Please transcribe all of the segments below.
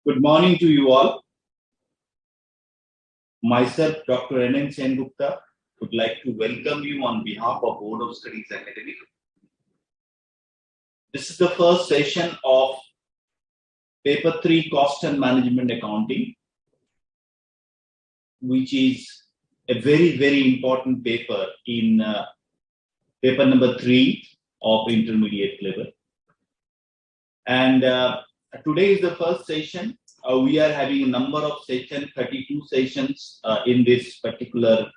Good morning to you all. Myself, Dr. N.N. Sengupta, would like to welcome you on behalf of Board of Studies Academy. This is the first session of Paper 3 Cost and Management Accounting, which is a very important paper in paper number 3 of intermediate level. And today is the first session. We are having a number of sessions, 32 sessions in this particular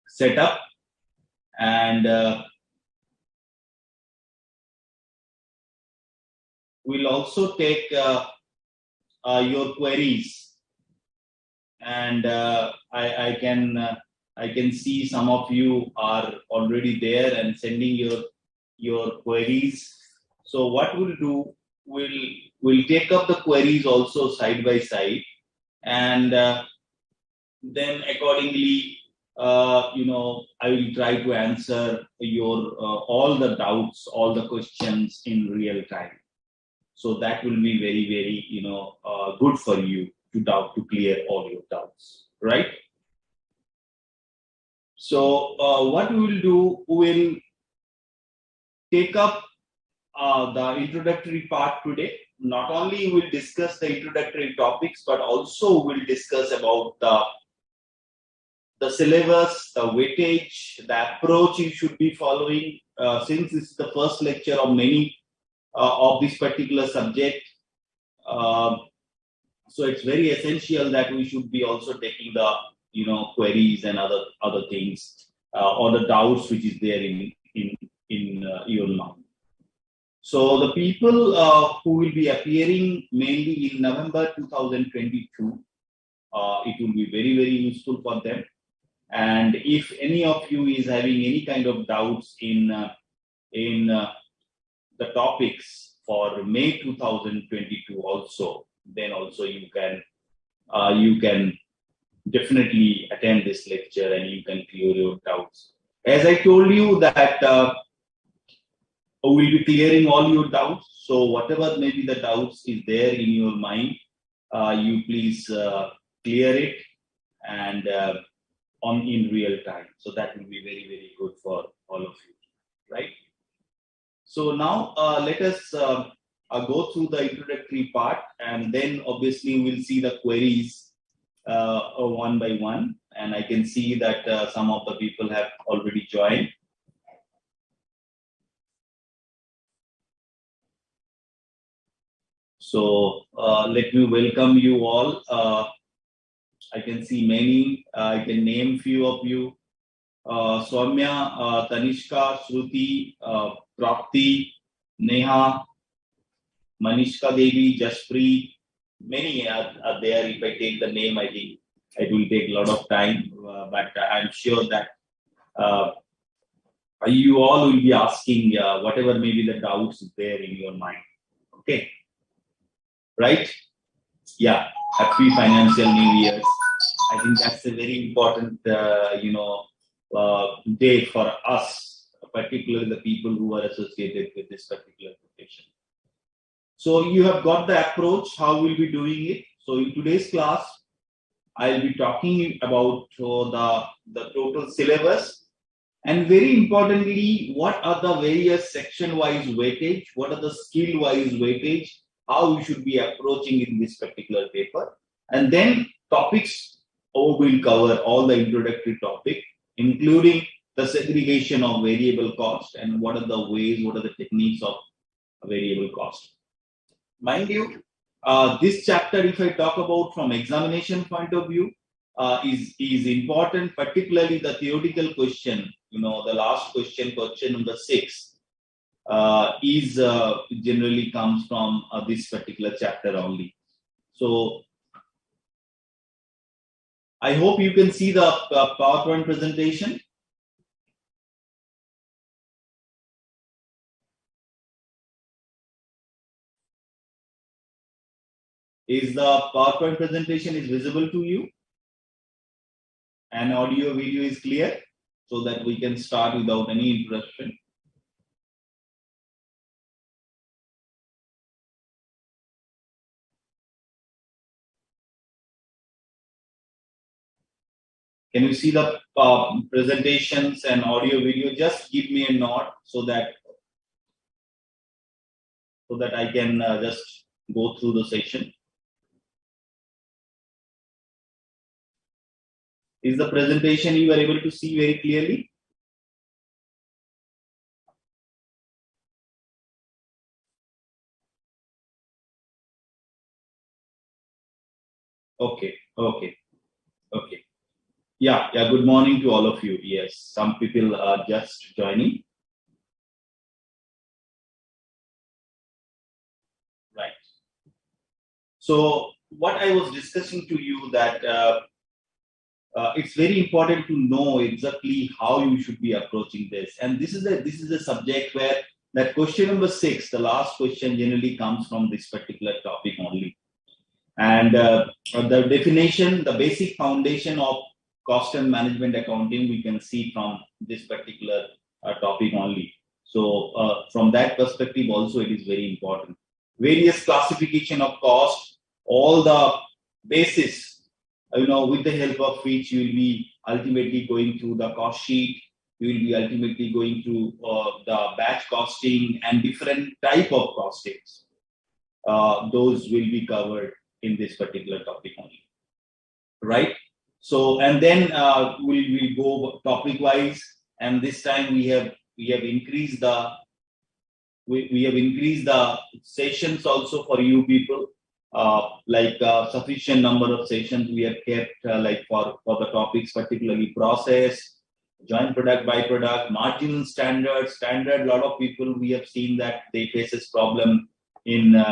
setup. And we'll also take your queries. And I can see some of you are already there and sending your queries. So what we'll do, we'll take up the queries also side by side, and then accordingly, I will try to answer your all the doubts, all the questions in real time. So that will be very good for you to clear all your doubts, right? So what we will do, we'll take up the introductory part today. Not only we'll discuss the introductory topics, but also we'll discuss about the syllabus, the weightage, the approach you should be following. Since this is the first lecture of many of this particular subject, so it's very essential that we should be also taking the queries and other things or the doubts which is there in your mind. So the people who will be appearing mainly in November 2022, it will be very useful for them. And if any of you is having any kind of doubts in the topics for May 2022 also, then also you can definitely attend this lecture and you can clear your doubts. As I told you that we'll be clearing all your doubts. So whatever maybe the doubts is there in your mind, you please clear it and in real time. So that will be very good for all of you, right? So now let us go through the introductory part, and then obviously we'll see the queries one by one. And I can see that some of the people have already joined. So let me welcome you all. I can see many. I can name few of you. Soumya, Tanishka, Shruti, Prapti, Neha, Manishka Devi, Jaspreet. Many are there. If I take the name, I think it will take a lot of time. But I'm sure that you all will be asking whatever maybe the doubts there in your mind. Okay. Right? Yeah. Happy financial New Year. I think that's a very important, day for us, particularly the people who are associated with this particular profession. So you have got the approach, how we'll be doing it. So in today's class, I'll be talking about the total syllabus, and very importantly, what are the various section-wise weightage, what are the skill-wise weightage, how we should be approaching in this particular paper. And then topics, we'll cover all the introductory topic, including the segregation of variable cost and what are the ways, what are the techniques of variable cost. Mind you, this chapter, if I talk about from examination point of view, is important, particularly the theoretical question, the last question number 6, is generally comes from this particular chapter only. So I hope you can see the PowerPoint presentation. Is the PowerPoint presentation is visible to you? And audio video is clear, so that we can start without any interruption. Can you see the presentations and audio video? Just give me a nod so that I can just go through the session. Is the presentation you are able to see very clearly? Okay. Yeah. Good morning to all of you. Yes, some people are just joining. Right. So what I was discussing to you that it's very important to know exactly how you should be approaching this. And this is a subject where that question number 6, the last question, generally comes from this particular topic only. And the definition, the basic foundation of cost and management accounting, we can see from this particular topic only. So from that perspective also, it is very important. Various classification of cost, all the basis, with the help of which you will be ultimately going through the cost sheet, you will be ultimately going through the batch costing and different type of costings. Those will be covered in this particular topic only, right? So, and then we'll go topic wise, and this time we have increased the sessions also for you people. Sufficient number of sessions we have kept for the topics, particularly process, joint product, byproduct, marginal standard. A lot of people, we have seen that they faces problem in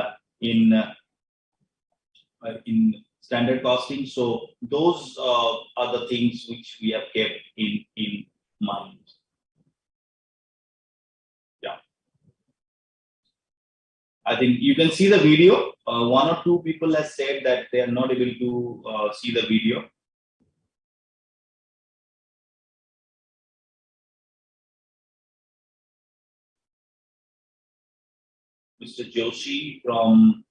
standard costing. So those are the things which we have kept in mind. Yeah, I think you can see the video. One or two people have said that they are not able to see the video. Mr. Joshi from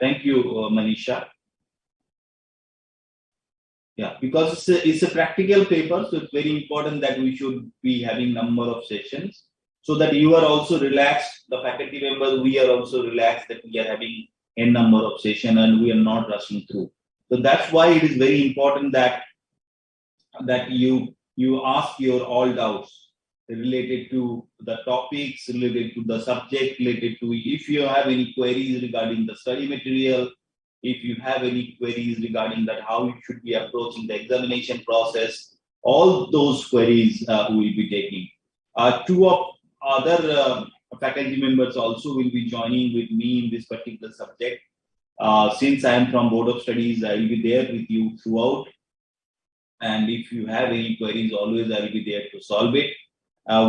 thank you, Manisha. Yeah, because it's a practical paper, so it's very important that we should be having number of sessions so that you are also relaxed. The faculty members, we are also relaxed that we are having n number of sessions and we are not rushing through. So that's why it is very important that you ask your all doubts related to the topics, related to the subject, related to if you have any queries regarding the study material, if you have any queries regarding that how you should be approaching the examination process, all those queries we will be taking. Two of other faculty members also will be joining with me in this particular subject. Since I am from Board of Studies, I will be there with you throughout. And if you have any queries, always I will be there to solve it.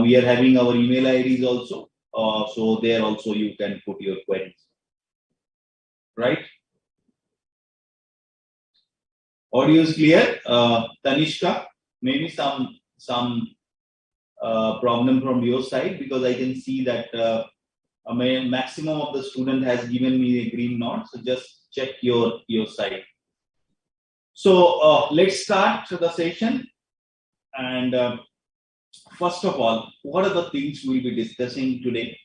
We are having our email IDs also. So there also you can put your queries. Right? Audio is clear. Tanishka, maybe some problem from your side, because I can see that maximum of the student has given me a green nod. So just check your side. So let's start the session. And first of all, what are the things we'll be discussing today?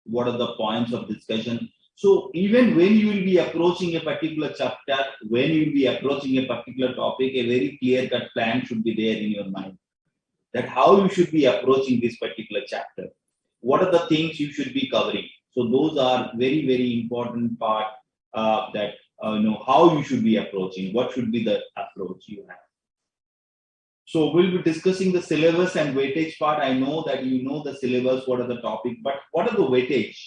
What are the points of discussion? So even when you will be approaching a particular chapter, when you will be approaching a particular topic, a very clear-cut plan should be there in your mind. That how you should be approaching this particular chapter. What are the things you should be covering? So those are very, very important part that how you should be approaching. What should be the approach you have? So we'll be discussing the syllabus and weightage part. I know that you know the syllabus, what are the topic, but what are the weightage?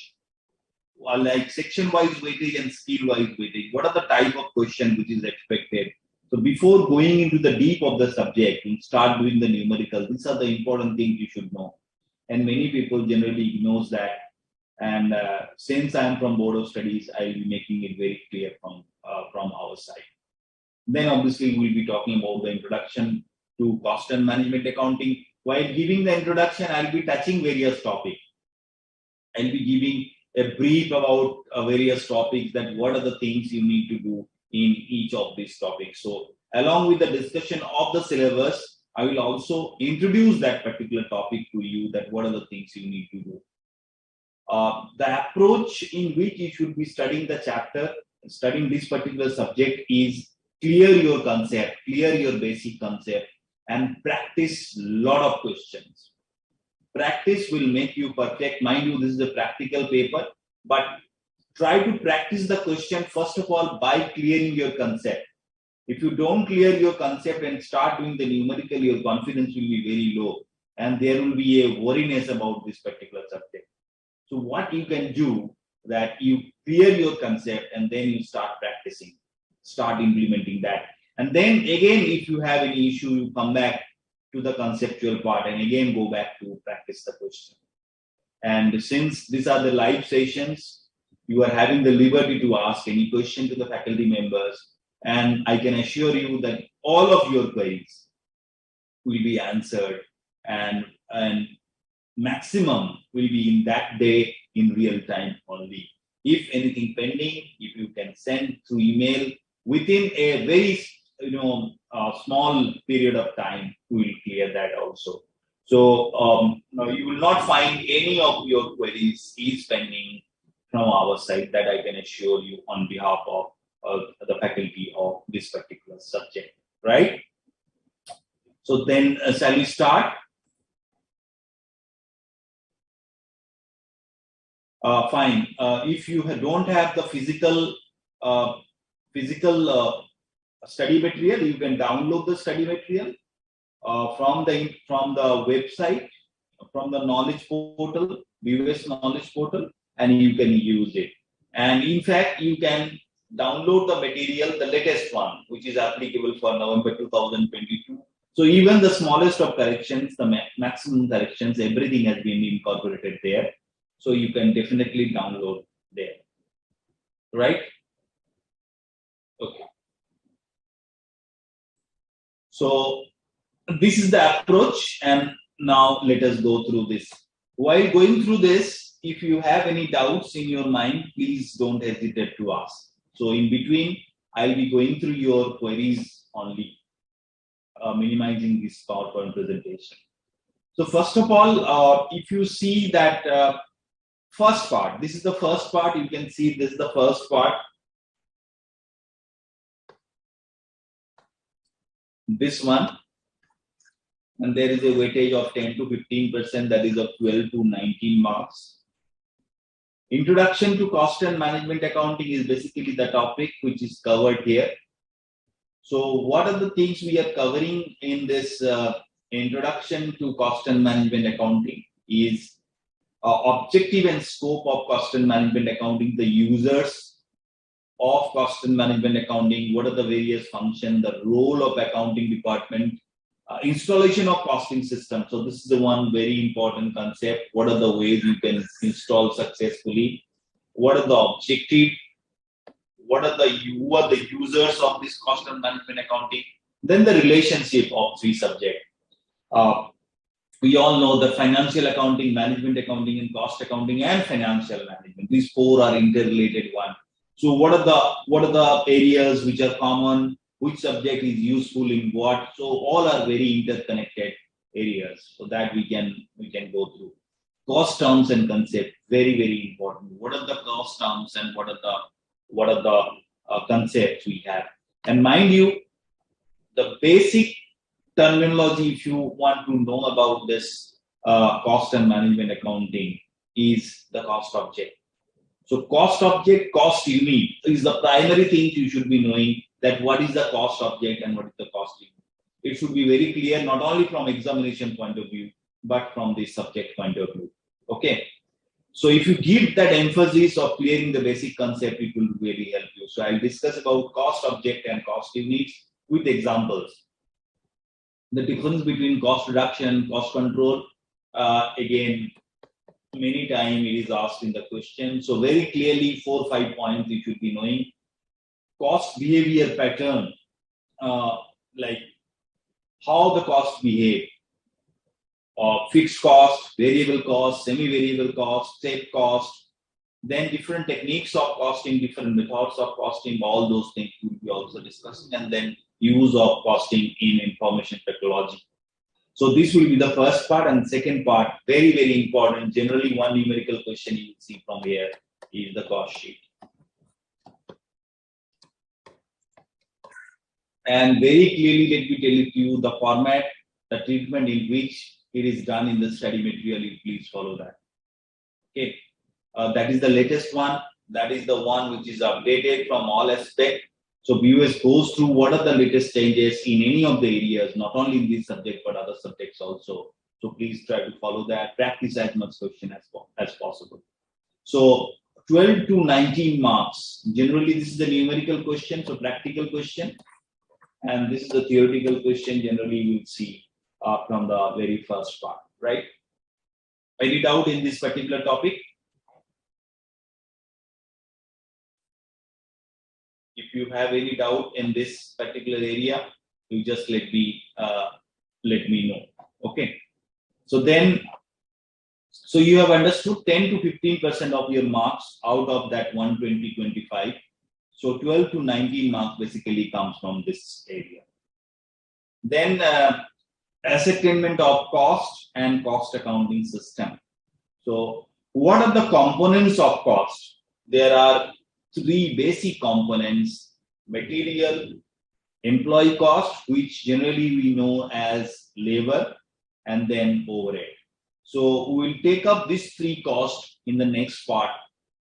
Like section-wise weightage and skill-wise weightage. What are the type of question which is expected? So before going into the deep of the subject, you start doing the numerical. These are the important things you should know. And many people generally ignores that. And since I am from Board of Studies, I will be making it very clear from our side. Then obviously we'll be talking about the introduction to cost and management accounting. While giving the introduction, I'll be touching various topics. I'll be giving a brief about various topics, that what are the things you need to do in each of these topics. So along with the discussion of the syllabus, I will also introduce that particular topic to you, that what are the things you need to do. The approach in which you should be studying the chapter, studying this particular subject, is clear your concept, clear your basic concept, and practice lot of questions. Practice will make you perfect. Mind you, this is a practical paper, but try to practice the question first of all by clearing your concept. If you don't clear your concept and start doing the numerical, your confidence will be very low, and there will be a worriness about this particular subject. So what you can do, that you clear your concept and then you start practicing, start implementing that. And then again, if you have any issue, you come back to the conceptual part and again go back to practice the question. And since these are the live sessions, you are having the liberty to ask any question to the faculty members. And I can assure you that all of your queries will be answered, and maximum will be in that day in real time only. If anything pending, if you can send through email within a very small period of time, we will clear that also. So now you will not find any of your queries is pending from our side, that I can assure you on behalf of the faculty of this particular subject, right? So then shall we start? Fine. If you don't have the physical study material, you can download the study material from the website, from the knowledge portal, US knowledge portal, and you can use it. And in fact, you can download the material, the latest one, which is applicable for November 2022. So even the smallest of corrections, the maximum corrections, everything has been incorporated there. So you can definitely download there, right? Okay. So this is the approach, and now let us go through this. While going through this, if you have any doubts in your mind, please don't hesitate to ask. So in between, I'll be going through your queries only, minimizing this PowerPoint presentation. So first of all, if you see that first part, this is the first part, you can see this is the first part. This one, and there is a weightage of 10 to 15%, that is of 12 to 19 marks. Introduction to Cost and Management Accounting is basically the topic which is covered here. So what are the things we are covering in this Introduction to Cost and Management Accounting is objective and scope of Cost and Management Accounting, the users of Cost and Management Accounting, what are the various functions, the role of accounting department, installation of costing system. So this is the one very important concept. What are the ways you can install successfully? What are the objective? Who are the users of this Cost and Management Accounting? Then the relationship of three subjects. We all know that financial accounting, management accounting, and cost accounting, and financial management. These four are interrelated one. So what are the areas which are common? Which subject is useful in what? So all are very interconnected areas. So that we can go through. Cost terms and concept, very, very important. What are the cost terms and what are the concepts we have? And mind you, the basic terminology, if you want to know about this cost and management accounting, is the cost object. So cost object, cost unit is the primary thing you should be knowing, that what is the cost object and what is the cost unit. It should be very clear, not only from examination point of view, but from the subject point of view. Okay. So if you give that emphasis of clearing the basic concept, it will really help you. So I'll discuss about cost object and cost units with examples. The difference between cost reduction and cost control, again, many times it is asked in the question. So very clearly, 4 or 5 points you should be knowing. Cost behavior pattern, like how the costs behave. Fixed cost, variable cost, semi-variable cost, step cost, Then different techniques of costing, different methods of costing, all those things will be also discussing, and then use of costing in information technology. So this will be the first part, and second part, very, very important. Generally, one numerical question you will see from here is the cost sheet. And very clearly, let me tell you the format, the treatment in which it is done in the study material. You please follow that. Okay, that is the latest one. That is the one which is updated from all aspects. So viewers goes through what are the latest changes in any of the areas, not only in this subject but other subjects also. So please try to follow that. Practice as much question as possible. So 12 to 19 marks. Generally, this is the numerical question, so practical question. And this is the theoretical question. Generally, you will see from the very first part, right? Any doubt in this particular topic? If you have any doubt in this particular area, you just let me know. Okay. So then, so you have understood 10 to 15% of your marks out of that 120-25. So 12 to 19 marks basically comes from this area. Then ascertainment of cost and cost accounting system. So what are the components of cost? There are three basic components: material, employee cost, which generally we know as labor, and then overhead. So we will take up these three costs in the next part: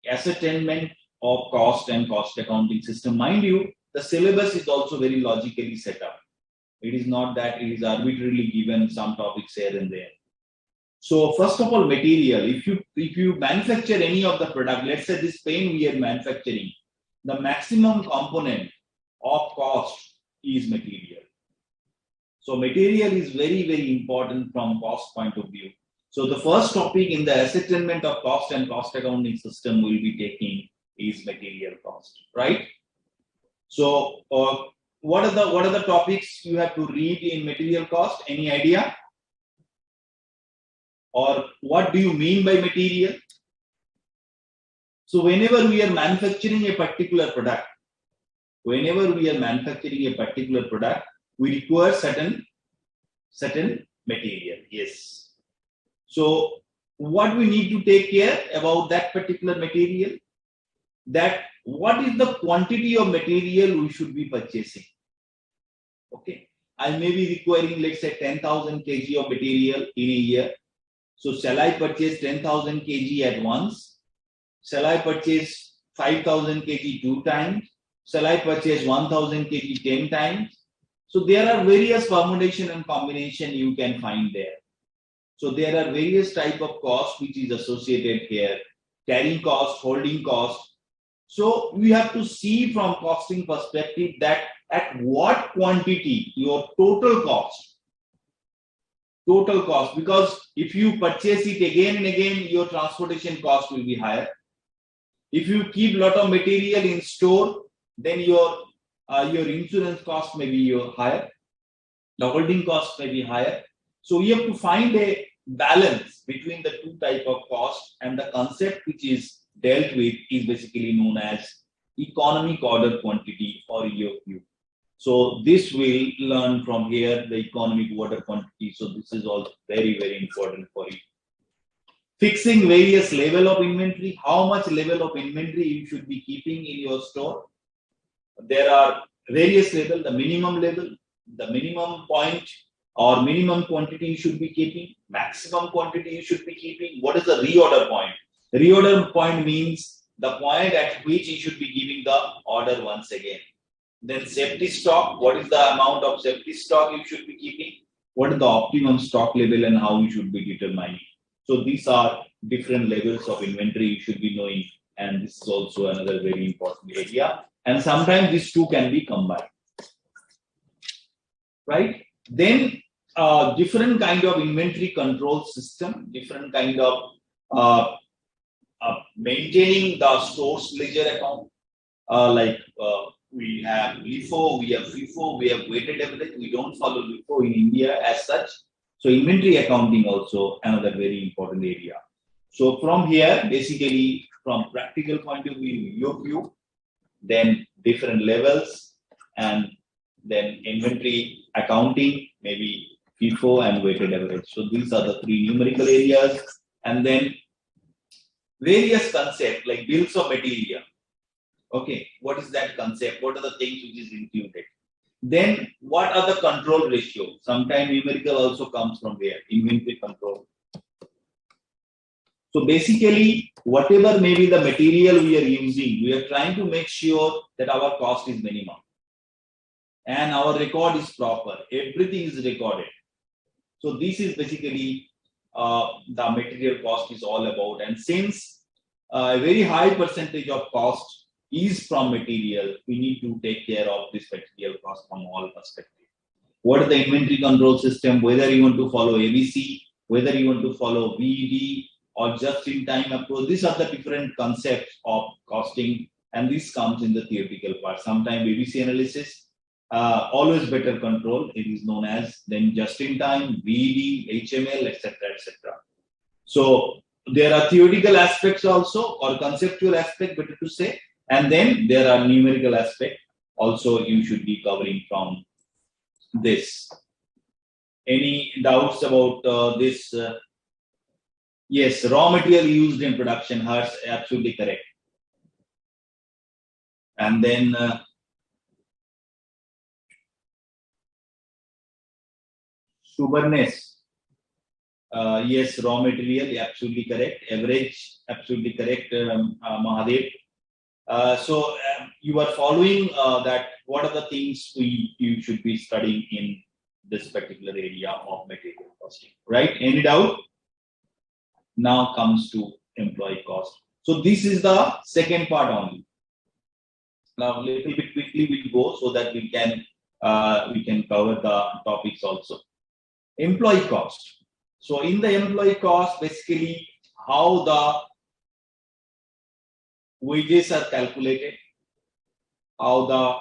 ascertainment of cost and cost accounting system. Mind you, the syllabus is also very logically set up. It is not that it is arbitrarily given some topics here and there. So first of all, material. If you manufacture any of the product, let's say this pen we are manufacturing, the maximum component of cost is material. So material is very, very important from cost point of view. So the first topic in the ascertainment of cost and cost accounting system we'll be taking is material cost, right? So what are the topics you have to read in material cost? Any idea? Or what do you mean by material? So whenever we are manufacturing a particular product, we require certain material. Yes. So what we need to take care about that particular material, that what is the quantity of material we should be purchasing. Okay, I may be requiring, let's say, 10,000 kg of material in a year. So shall I purchase 10,000 kg at once? Shall I purchase 5,000 kg 2 times? Shall I purchase 1,000 kg 10 times? So there are various permutation and combination you can find there. So there are various type of cost which is associated here: carrying cost, holding cost. So we have to see from costing perspective that at what quantity your total cost, because if you purchase it again and again, your transportation cost will be higher. If you keep lot of material in store, then your insurance cost may be higher, the holding cost may be higher. So we have to find a balance between the two type of cost, and the concept which is dealt with is basically known as economic order quantity or EOQ. So this will learn from here, the economic order quantity. So this is also very, very important for you. Fixing various level of inventory. How much level of inventory you should be keeping in your store? There are various levels: the minimum level, the minimum point or minimum quantity you should be keeping, maximum quantity you should be keeping. What is the reorder point? The reorder point means the point at which you should be giving the order once again. Then safety stock. What is the amount of safety stock you should be keeping? What is the optimum stock level and how you should be determining? So these are different levels of inventory you should be knowing, and this is also another very important area. And sometimes these two can be combined, right? Then different kind of inventory control system, different kind of maintaining the store's ledger account, we have LIFO, we have FIFO, we have weighted average. We don't follow LIFO in India as such. So inventory accounting also another very important area. So from here, basically from practical point of view, EOQ, then different levels, and then inventory accounting, maybe FIFO and weighted average. So these are the three numerical areas, and then various concepts like bills of material. Okay, what is that concept? What are the things which is included? Then what are the control ratios? Sometimes numerical also comes from where? Inventory control. So basically, whatever may be the material we are using, we are trying to make sure that our cost is minimum and our record is proper. Everything is recorded. So this is basically the material cost is all about. And since a very high percentage of cost is from material, we need to take care of this material cost from all perspectives. What is the inventory control system? Whether you want to follow ABC, whether you want to follow VED, or just-in-time approach. These are the different concepts of costing, and this comes in the theoretical part. Sometimes ABC analysis, always better control. It is known as then just-in-time, VED, HML, etc., etc. So there are theoretical aspects also, or conceptual aspect, better to say, and then there are numerical aspects also you should be covering from this. Any doubts about this? Yes, raw material used in production, Harsh, absolutely correct. And then stubbornness, yes, raw material, absolutely correct. Average, absolutely correct, Mahadev. So you are following that. What are the things you should be studying in this particular area of material costing, right? Any doubt? Now comes to employee cost. So this is the second part only. Now little bit quickly we'll go so that we can cover the topics also. Employee cost. So in the employee cost, basically how the wages are calculated, how the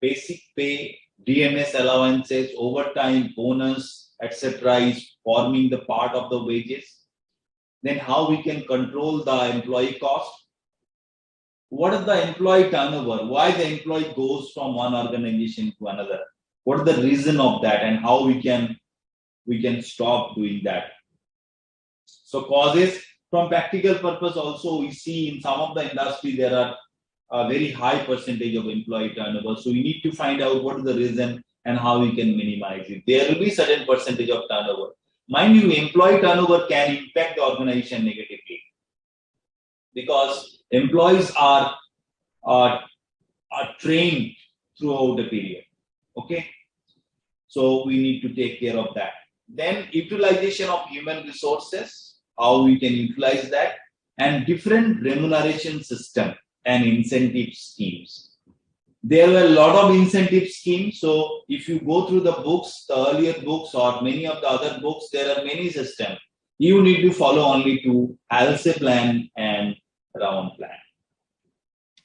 basic pay, DMS allowances, overtime, bonus, etc. is forming the part of the wages. Then how we can control the employee cost. What is the employee turnover? Why the employee goes from one organization to another? What is the reason of that, and how we can stop doing that? So causes, from practical purpose also, we see in some of the industry there are a very high percentage of employee turnover. So we need to find out what is the reason and how we can minimize it. There will be certain percentage of turnover. Mind you, employee turnover can impact the organization negatively because employees are trained throughout the period. Okay, so we need to take care of that. Then utilization of human resources, how we can utilize that, and different remuneration system and incentive schemes. There were a lot of incentive schemes. So if you go through the books, the earlier books or many of the other books, there are many systems. You need to follow only two, ALSE plan and round plan.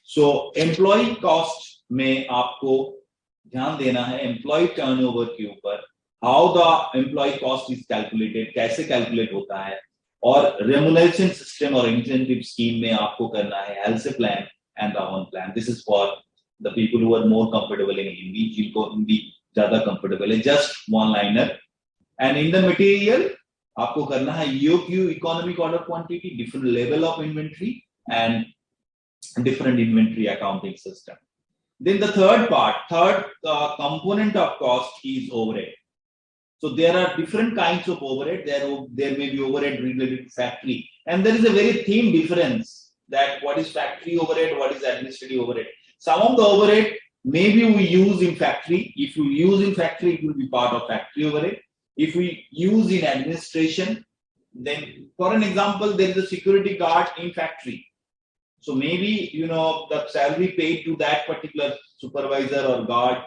So employee cost में आपको ध्यान देना है employee turnover के ऊपर, how the employee cost is calculated, कैसे calculate होता है, और remuneration system और incentive scheme में आपको करना है ALSE plan and round plan. This is for the people who are more comfortable in Hindi, जिनको हिंदी ज़्यादा comfortable है, just one liner. And in the material, आपको करना है EOQ, economic order quantity, different level of inventory, and different inventory accounting system. Then the third component of cost is overhead. So there are different kinds of overhead. There may be overhead related to factory, and there is a very thin difference that what is factory overhead, what is administrative overhead. Some of the overhead maybe we use in factory. If you use in factory, it will be part of factory overhead. If we use in administration, then for an example, there is a security guard in factory. So maybe, the salary paid to that particular supervisor or guard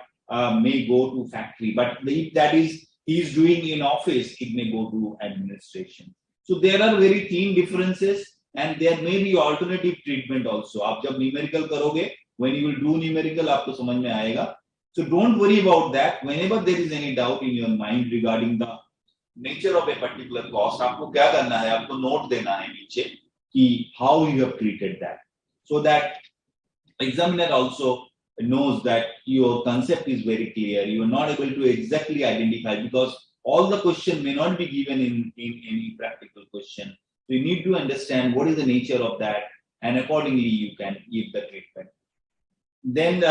may go to factory, but if that is he is doing in office, it may go to administration. So there are very thin differences, and there may be alternative treatment also. आप जब numerical करोगे, when you will do numerical, आपको समझ में आएगा. So don't worry about that. Whenever there is any doubt in your mind regarding the nature of a particular cost, आपको क्या करना है, आपको नोट देना है नीचे कि how you have treated that, so that examiner also knows that your concept is very clear. You are not able to exactly identify because all the question may not be given in any practical question. So you need to understand what is the nature of that, and accordingly you can give the treatment. Then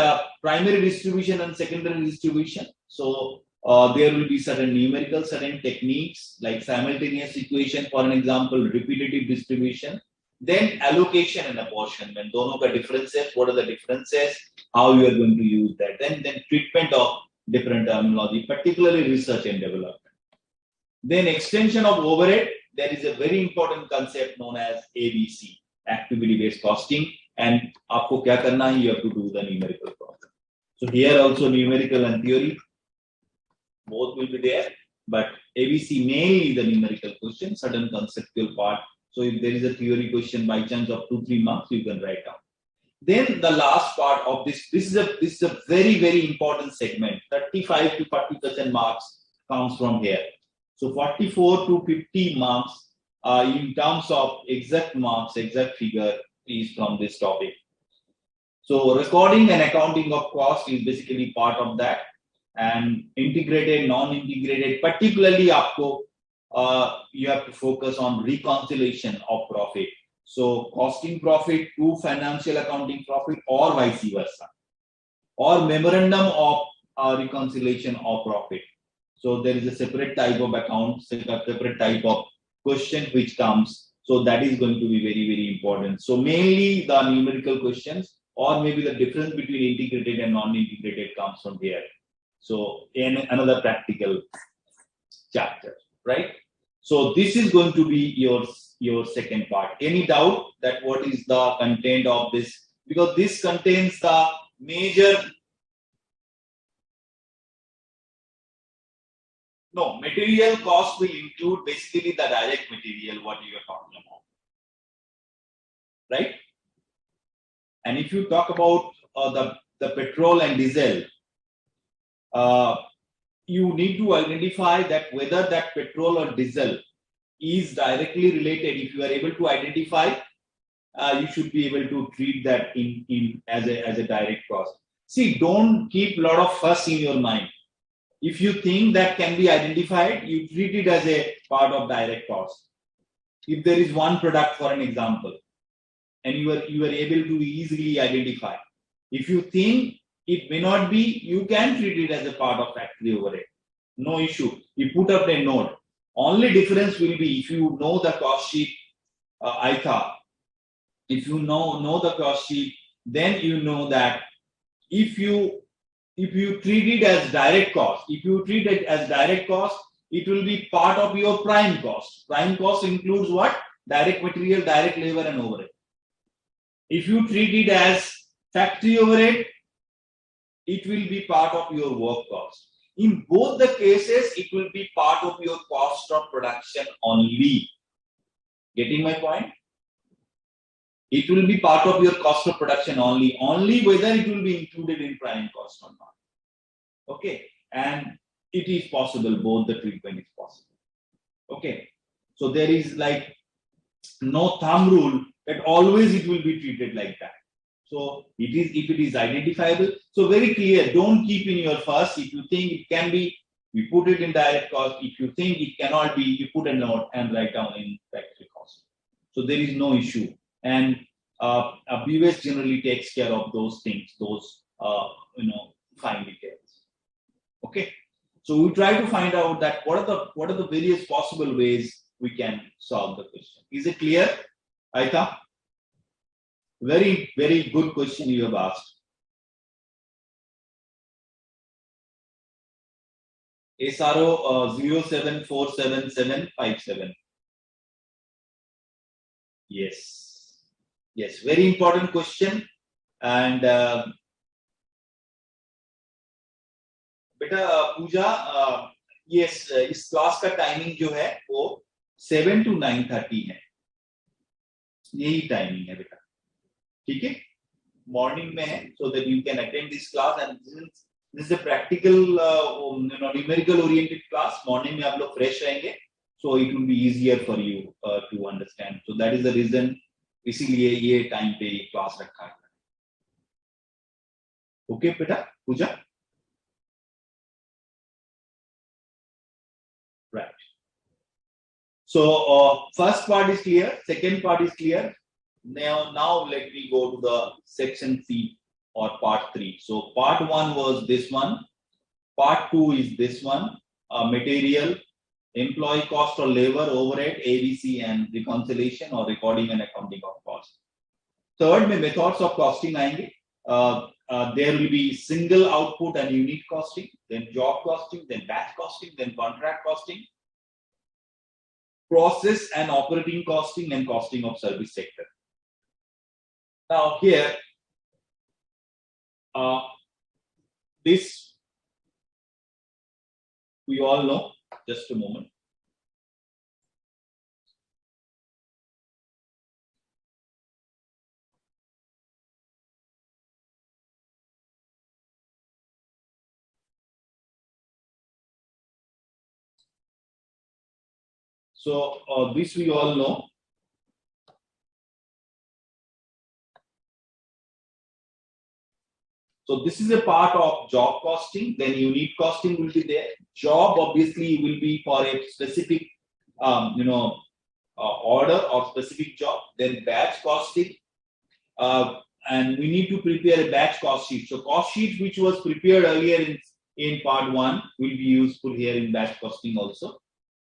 primary distribution and secondary distribution. So there will be certain numerical, certain techniques like simultaneous equation, for an example, repetitive distribution. Then allocation and apportionment. दोनों का differences. What are the differences? How you are going to use that? Then treatment of different terminology, particularly research and development. Then extension of overhead. There is a very important concept known as ABC, activity-based costing. And आपको क्या करना है? You have to do the numerical problem. So here also numerical and theory both will be there, but ABC mainly the numerical question, certain conceptual part. So if there is a theory question by chance of 2-3 marks, you can write down. Then the last part of this is a very important segment. 35 to 40% marks comes from here. So 44 to 50 marks in terms of exact marks, exact figure is from this topic. So recording and accounting of cost is basically part of that, and integrated, non-integrated, particularly आपको you have to focus on reconciliation of profit. So costing profit to financial accounting profit or vice versa, or memorandum of reconciliation of profit. So there is a separate type of account, separate type of question which comes. So that is going to be very important. So mainly the numerical questions, or maybe the difference between integrated and non-integrated comes from here. So in another practical chapter, right? So this is going to be your second part. Any doubt that what is the content of this? Because this contains the major. No, material cost will include basically the direct material, what you are talking about, right? And if you talk about the petrol and diesel, you need to identify that whether that petrol or diesel is directly related. If you are able to identify, you should be able to treat that in as a direct cost. See, don't keep a lot of fuss in your mind. If you think that can be identified, you treat it as a part of direct cost. If there is one product, for an example, and you are able to easily identify, if you think it may not be, you can treat it as a part of factory overhead. No issue. You put up a note. Only difference will be if you know the cost sheet, if you know the cost sheet, then you know that if you treat it as direct cost, it will be part of your prime cost. Prime cost includes what? Direct material, direct labor, and overhead. If you treat it as factory overhead, it will be part of your work cost. In both the cases, it will be part of your cost of production only. Getting my point? It will be part of your cost of production only whether it will be included in prime cost or not. Okay, and it is possible, both the treatment is possible. Okay, so there is like no thumb rule that always it will be treated like that. So it is, if it is identifiable, so very clear. Don't keep in your fuss. If you think it can be, we put it in direct cost. If you think it cannot be, you put a note and write down in factory cost. So there is no issue. And BWS generally takes care of those things, those fine details. Okay, so we try to find out that what are the various possible ways we can solve the question. Is it clear, Aita? Very good question you have asked. SRO 07477757. Yes, very important question. And बेटा पूजा, yes, इस class का timing जो है वो 7 to 9:30 है, यही timing है बेटा, ठीक है, मॉर्निंग में है, so that you can attend this class. And This is a practical, numerical oriented class. Morning में आप लोग fresh रहेंगे, so it will be easier for you to understand. So that is the reason. इसीलिए ये time पे class रखा है. Okay, बेटा, पूजा. Right. So first part is clear. Second part is clear. Now let me go to the section C or part 3. So part 1 was this one. Part 2 is this one. Material, employee cost or labor, overhead, ABC, and reconciliation or recording and accounting of cost. Third, में methods of costing आएंगे. There will be single output and unit costing, then job costing, then batch costing, then contract costing, process and operating costing, and costing of service sector. Now here, this we all know. Just a moment. So this we all know. So this is a part of job costing, then unit costing will be there. Job obviously will be for a specific, order or specific job. Then batch costing, and we need to prepare a batch cost sheet. So cost sheet which was prepared earlier in part 1 will be useful here in batch costing also.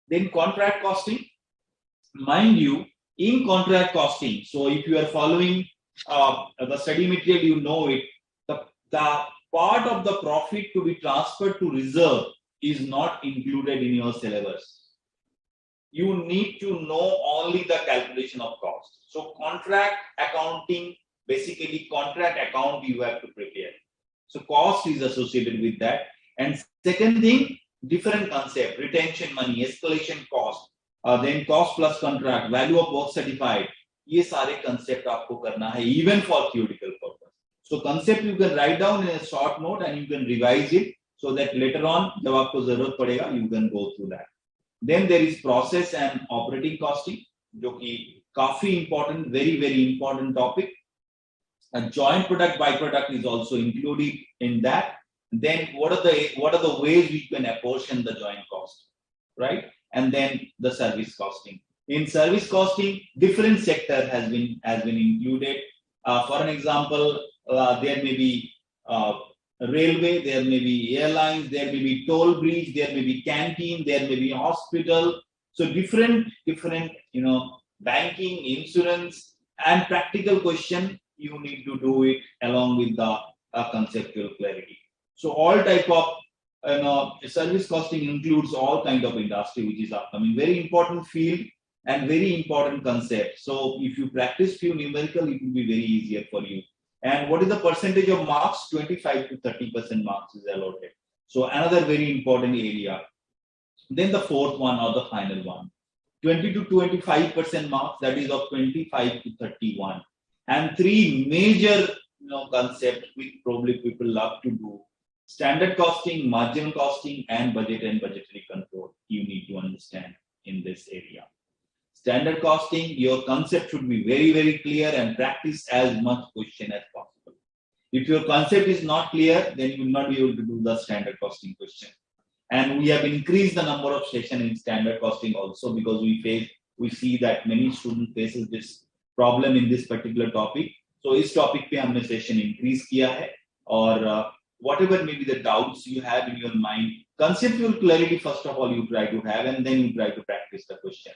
Then contract costing, mind you, in contract costing. So if you are following the study material, you know it. The part of the profit to be transferred to reserve is not included in your syllabus. You need to know only the calculation of cost. So contract accounting, basically contract account you have to prepare. So cost is associated with that. And second thing, different concept, retention money, escalation cost, then cost plus contract, value of work certified. ये सारे concept आपको करना है even for theoretical purpose. So concept you can write down in a short note and you can revise it so that later on जब आपको जरूरत पड़ेगा you can go through that. Then there is process and operating costing, जो कि काफी important, very important topic. A joint product byproduct is also included in that. Then what are the ways we can apportion the joint cost, right? And then the service costing. In service costing, different sector has been included. For an example, there may be railway, there may be airlines, there may be toll bridge, there may be canteen, there may be hospital. So different, banking, insurance, and practical question, you need to do it along with the conceptual clarity. So all type of service costing includes all kind of industry which is upcoming. Very important field and very important concept. So if you practice few numerical, it will be very easier for you. And what is the percentage of marks? 25 to 30% marks is allotted. So another very important area. Then the fourth one or the final one, 20 to 25% marks, that is of 25 to 31. And three major concepts which probably people love to do: standard costing, marginal costing, and budget and budgetary control. You need to understand in this area. Standard costing, your concept should be very clear and practice as much question as possible. If your concept is not clear, then you will not be able to do the standard costing question. And we have increased the number of sessions in standard costing also because we see that many students faces this problem in this particular topic. So इस topic पे हमने session increase किया है और whatever may be the doubts you have in your mind, conceptual clarity first of all you try to have, and then you try to practice the question.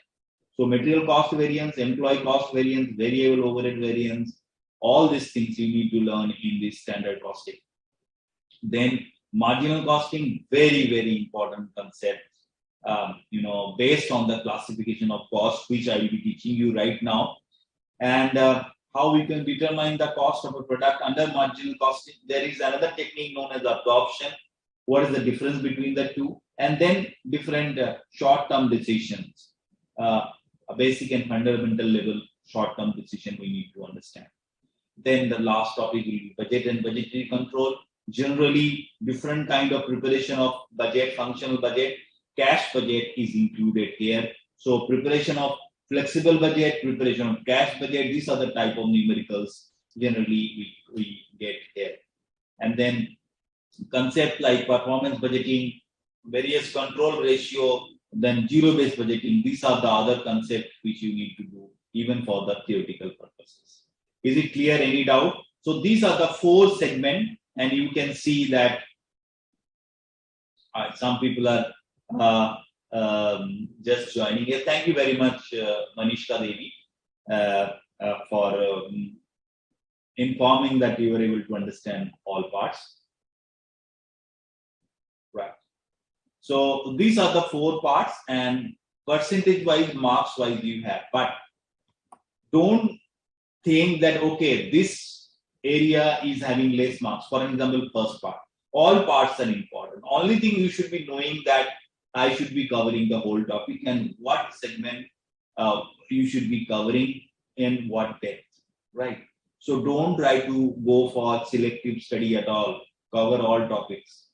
So material cost variance, employee cost variance, variable overhead variance, all these things you need to learn in this standard costing. Then marginal costing, very important concept, based on the classification of cost, which I will be teaching you right now. And how we can determine the cost of a product under marginal costing. There is another technique known as absorption. What is the difference between the two? And then different short-term decisions. A basic and fundamental level short-term decision we need to understand. Then the last topic will be budget and budgetary control. Generally, different kind of preparation of budget, functional budget, cash budget is included here. So preparation of flexible budget, preparation of cash budget, these are the type of numericals generally we get here. And then concept like performance budgeting, various control ratio, then zero-based budgeting, these are the other concepts which you need to do even for the theoretical purposes. Is it clear? Any doubt? So these are the 4 segments, and you can see that some people are just joining here. Thank you very much, Manishka Devi, for informing that you were able to understand all parts. Right. So these are the 4 parts, and percentage wise, marks wise you have, but don't think that okay, this area is having less marks. For example, first part, all parts are important. Only thing you should be knowing that I should be covering the whole topic and what segment you should be covering in what depth, right? So don't try to go for selective study at all, cover all topics,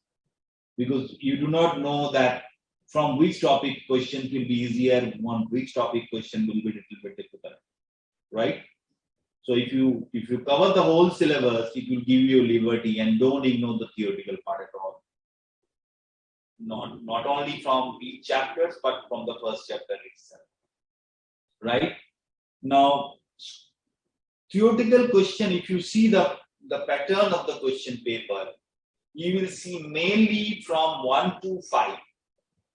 because you do not know that from which topic questions will be easier, on which topic question will be a little bit difficult, right? So if you cover the whole syllabus, it will give you liberty, and don't ignore the theoretical part at all. Not only from each chapters, but from the first chapter itself. Right? Now, theoretical question, if you see the pattern of the question paper, you will see mainly from 1 to 5,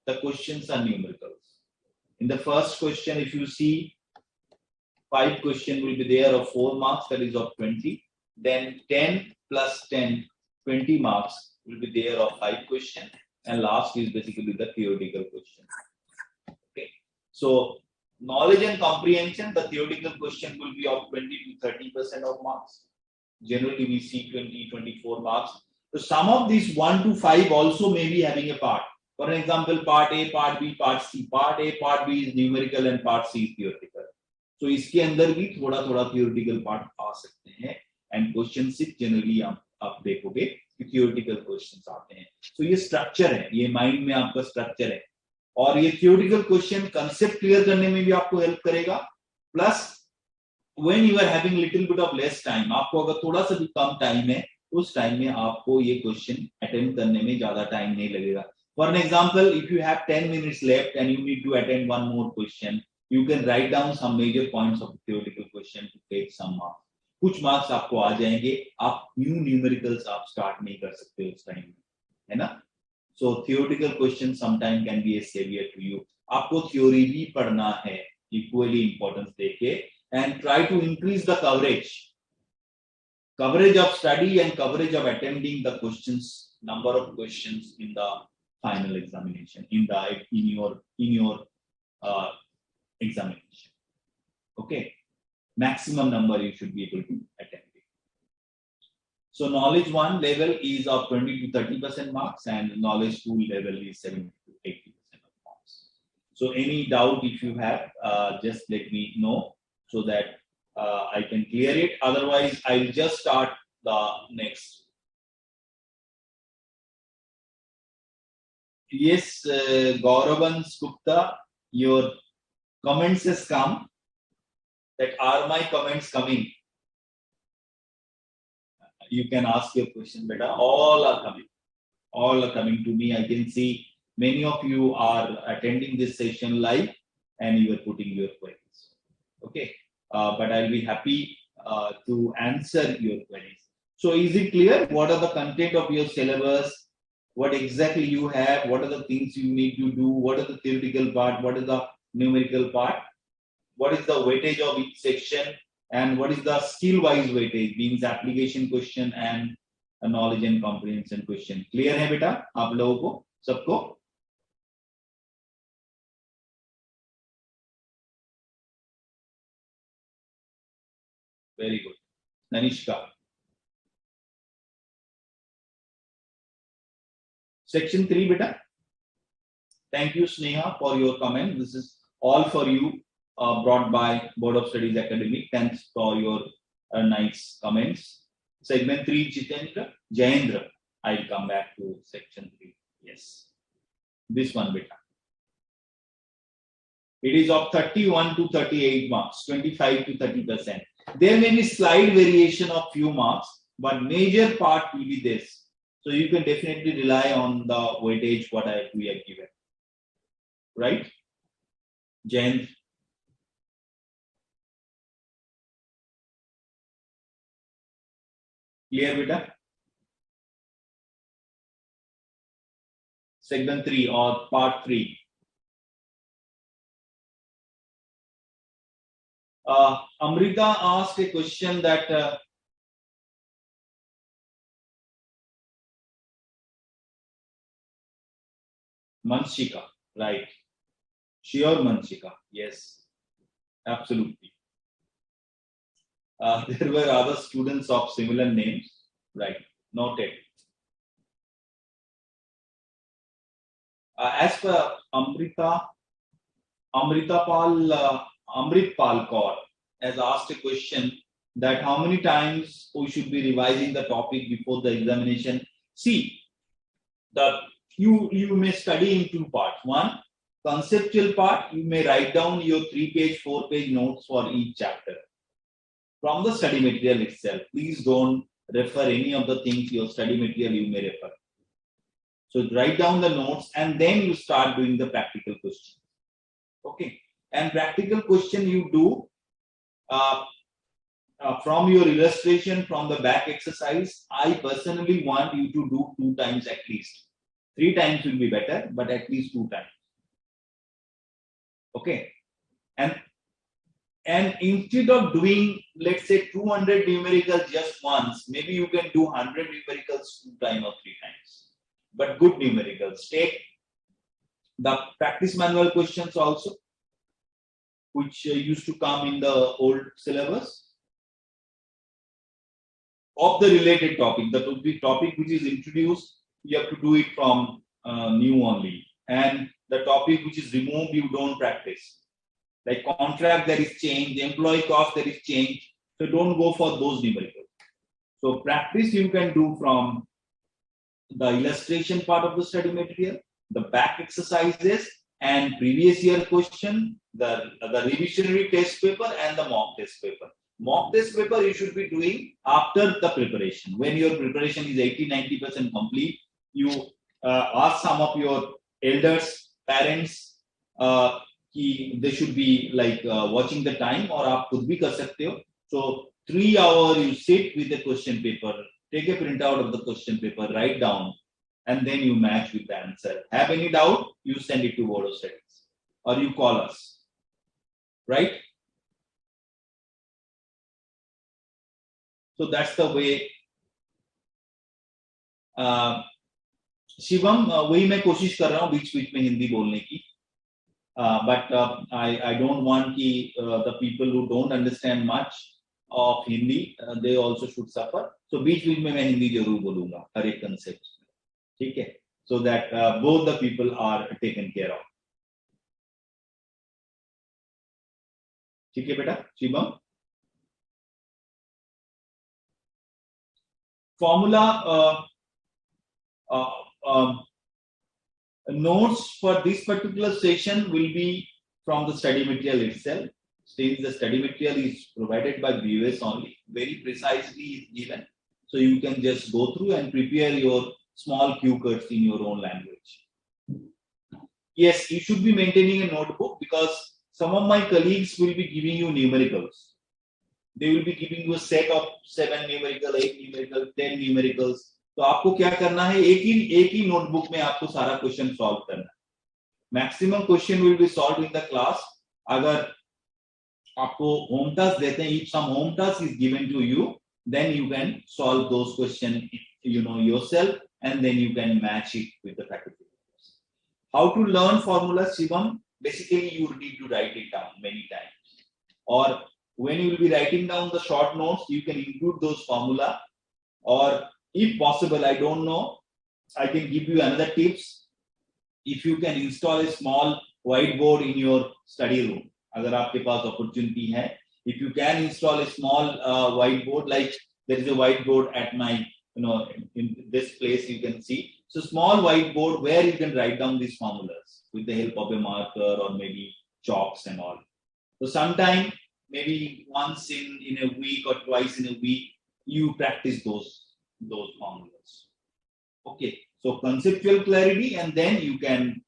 the questions are numericals. In the first question, if you see, 5 questions will be there of 4 marks, that is of 20. Then 10 plus 10, 20 marks will be there of 5 questions. And last is basically the theoretical question. Okay. So knowledge and comprehension, the theoretical question will be of 20 to 30% of marks. Generally, we see 20, 24 marks. So some of these 1 to 5 also may be having a part. For example, part A, part B, part C. Part A, part B is numerical and part C is theoretical. So इसके अंदर भी थोड़ा थोड़ा theoretical part आ सकते हैं. And question 6 generally आप देखोगे कि theoretical questions आते हैं. So ये structure है, ये mind में आपका structure है. और ये theoretical question concept clear करने में भी आपको help करेगा. Plus when you are having little bit of less time, आपको अगर थोड़ा सा भी कम time है, उस time में आपको ये question attempt करने में ज़्यादा time नहीं लगेगा. For an example, if you have 10 minutes left and you need to attend one more question, you can write down some major points of theoretical question to take some marks. कुछ marks आपको आ जाएंगे, आप new numericals आप start नहीं कर सकते उस time में, है ना? So theoretical question sometimes can be a savior to you. आपको theory भी पढ़ना है, equally importance देके, and try to increase the coverage of study and coverage of attending the questions, number of questions in the final examination, in your examination. Okay, maximum number you should be able to attend it. So knowledge 1 level is of 20 to 30% marks, and knowledge 2 level is 70 to 80% of marks. So any doubt if you have, just let me know so that I can clear it. Otherwise, I'll just start the next. Yes, Gauravan Gupta, your comments has come. That are my comments coming? You can ask your question, beta. All are coming. All are coming to me. I can see many of you are attending this session live and you are putting your queries. Okay, but I'll be happy to answer your queries. So is it clear? What are the content of your syllabus? What exactly you have? What are the things you need to do? What is the theoretical part? What is the numerical part? What is the weightage of each section? And what is the skill-wise weightage? Means application question and a knowledge and comprehension question. Clear है बेटा आप लोगों को सबको? Very good. Nanishka. Section 3 beta. Thank you Sneha for your comment. This is all for you, brought by Board of Studies Academy. Thanks for your nice comments. Segment 3 Jayendra. I'll come back to section 3. Yes, this one beta. It is of 31 to 38 marks, 25 to 30%. There may be slight variation of few marks, but major part will be this. So you can definitely rely on the weightage what we have given. Right? Jayant. Clear, beta? Segment 3 or part 3. Amrita asked a question that Manshika, right? Sure, Manshika. Yes, absolutely. There were other students of similar names, right? Noted. As per Amrit Pal Kaur has asked a question that how many times we should be revising the topic before the examination. See, you may study in 2 parts. One, conceptual part, you may write down your 3-page, 4-page notes for each chapter from the study material itself. Please don't refer any of the things your study material you may refer. So write down the notes and then you start doing the practical question. Okay, and practical question you do from your illustration, from the back exercise. I personally want you to do 2 times at least. 3 times will be better, but at least 2 times. Okay, and instead of doing, let's say, 200 numericals just once, maybe you can do 100 numericals 2 times or 3 times. But good numericals. Take the practice manual questions also, which used to come in the old syllabus of the related topic. The topic which is introduced, you have to do it from new only. And the topic which is removed, you don't practice. Like contract, there is change. Employee cost, there is change. So don't go for those numericals. So practice you can do from the illustration part of the study material, the back exercises, and previous year question, the revisionary test paper and the mock test paper. Mock test paper you should be doing after the preparation. When your preparation is 80-90% complete, you ask some of your elders, parents, they should be like watching the time, or aap khud bhi kar sakte ho. So 3 hours you sit with the question paper, take a printout of the question paper, write down, and then you match with the answer. Have any doubt, you send it to Board of Studies or you call us, right? So that's the way. Shivam, वही मैं कोशिश कर रहा हूँ बीच-बीच में हिंदी बोलने की. But I don't want कि the people who don't understand much of Hindi, they also should suffer. So बीच-बीच में मैं हिंदी जरूर बोलूँगा हर एक concept. ठीक है? So that both the people are taken care of. ठीक है बेटा, Shivam? Formula notes for this particular session will be from the study material itself. Since the study material is provided by BUS only, very precisely is given. So you can just go through and prepare your small cue cards in your own language. Yes, you should be maintaining a notebook because some of my colleagues will be giving you numericals. They will be giving you a set of 7 numerical, 8 numerical, 10 numericals. तो आपको क्या करना है, एक ही notebook में आपको सारा question solve करना है. Maximum question will be solve in the class. अगर आपको होम टास्क देते हैं, if some home task is given to you, then you can solve those questions yourself, and then you can match it with the practical. How to learn formulas, Shivam? Basically, you need to write it down many times, or when you will be writing down the short notes, you can include those formula, or if possible, I don't know, I can give you another tips. If you can install a small whiteboard in your study room, अगर आपके पास opportunity है, if you can install a small whiteboard, like there is a whiteboard at my in this place you can see. So small whiteboard where you can write down these formulas with the help of a marker or maybe chalks and all. So sometime maybe once in a week or twice in a week you practice those formulas. Okay, so conceptual clarity, and then you can